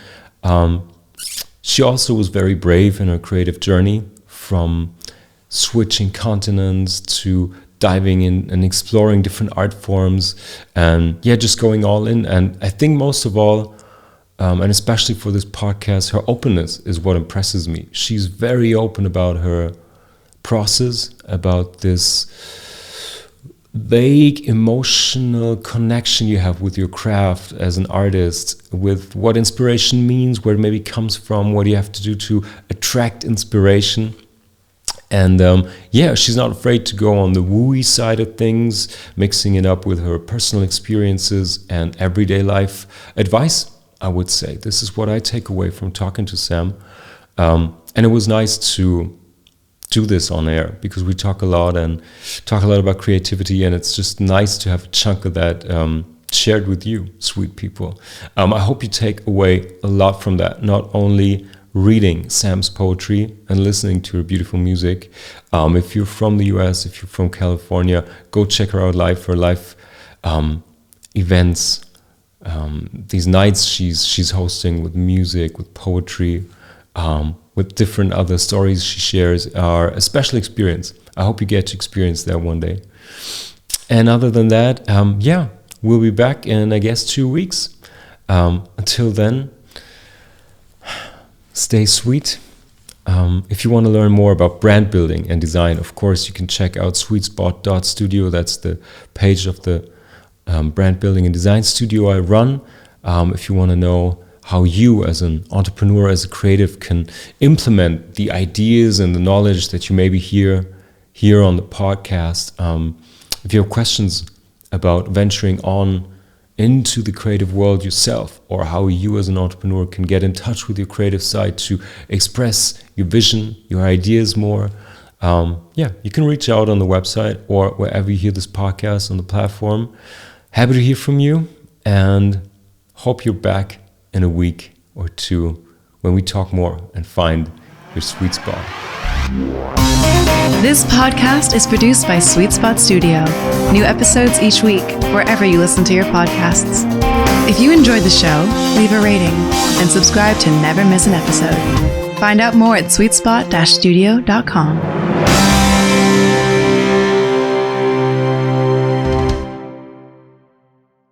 she also was very brave in her creative journey, from switching continents to diving in and exploring different art forms, and just going all in. And I think most of all, and especially for this podcast, her openness is what impresses me. She's very open about her process, about this vague emotional connection you have with your craft as an artist, with what inspiration means, where it maybe comes from, what you have to do to attract inspiration. And she's not afraid to go on the wooey side of things, mixing it up with her personal experiences and everyday life advice, I would say. This is what I take away from talking to Sam. And it was nice to do this on air, because we talk a lot about creativity, and it's just nice to have a chunk of that shared with you, sweet people. I hope you take away a lot from that, not only reading Sam's poetry and listening to her beautiful music. If you're from the US, if you're from California, go check her out live for live events. These nights she's hosting with music, with poetry, with different other stories she shares, are a special experience. I hope you get to experience that one day. And other than that, we'll be back in, I guess, 2 weeks. Until then, stay sweet. If you want to learn more about brand building and design, of course, you can check out sweetspot.studio. That's the page of the brand building and design studio I run. If you want to know how you as an entrepreneur, as a creative, can implement the ideas and the knowledge that you maybe hear here on the podcast. If you have questions about venturing on into the creative world yourself, or how you as an entrepreneur can get in touch with your creative side to express your vision, your ideas more, you can reach out on the website or wherever you hear this podcast on the platform. Happy to hear from you, and hope you're back in a week or two when we talk more and find your sweet spot. This podcast is produced by Sweetspot Studio. New episodes each week, wherever you listen to your podcasts. If you enjoyed the show, leave a rating and subscribe to never miss an episode. Find out more at sweetspot-studio.com.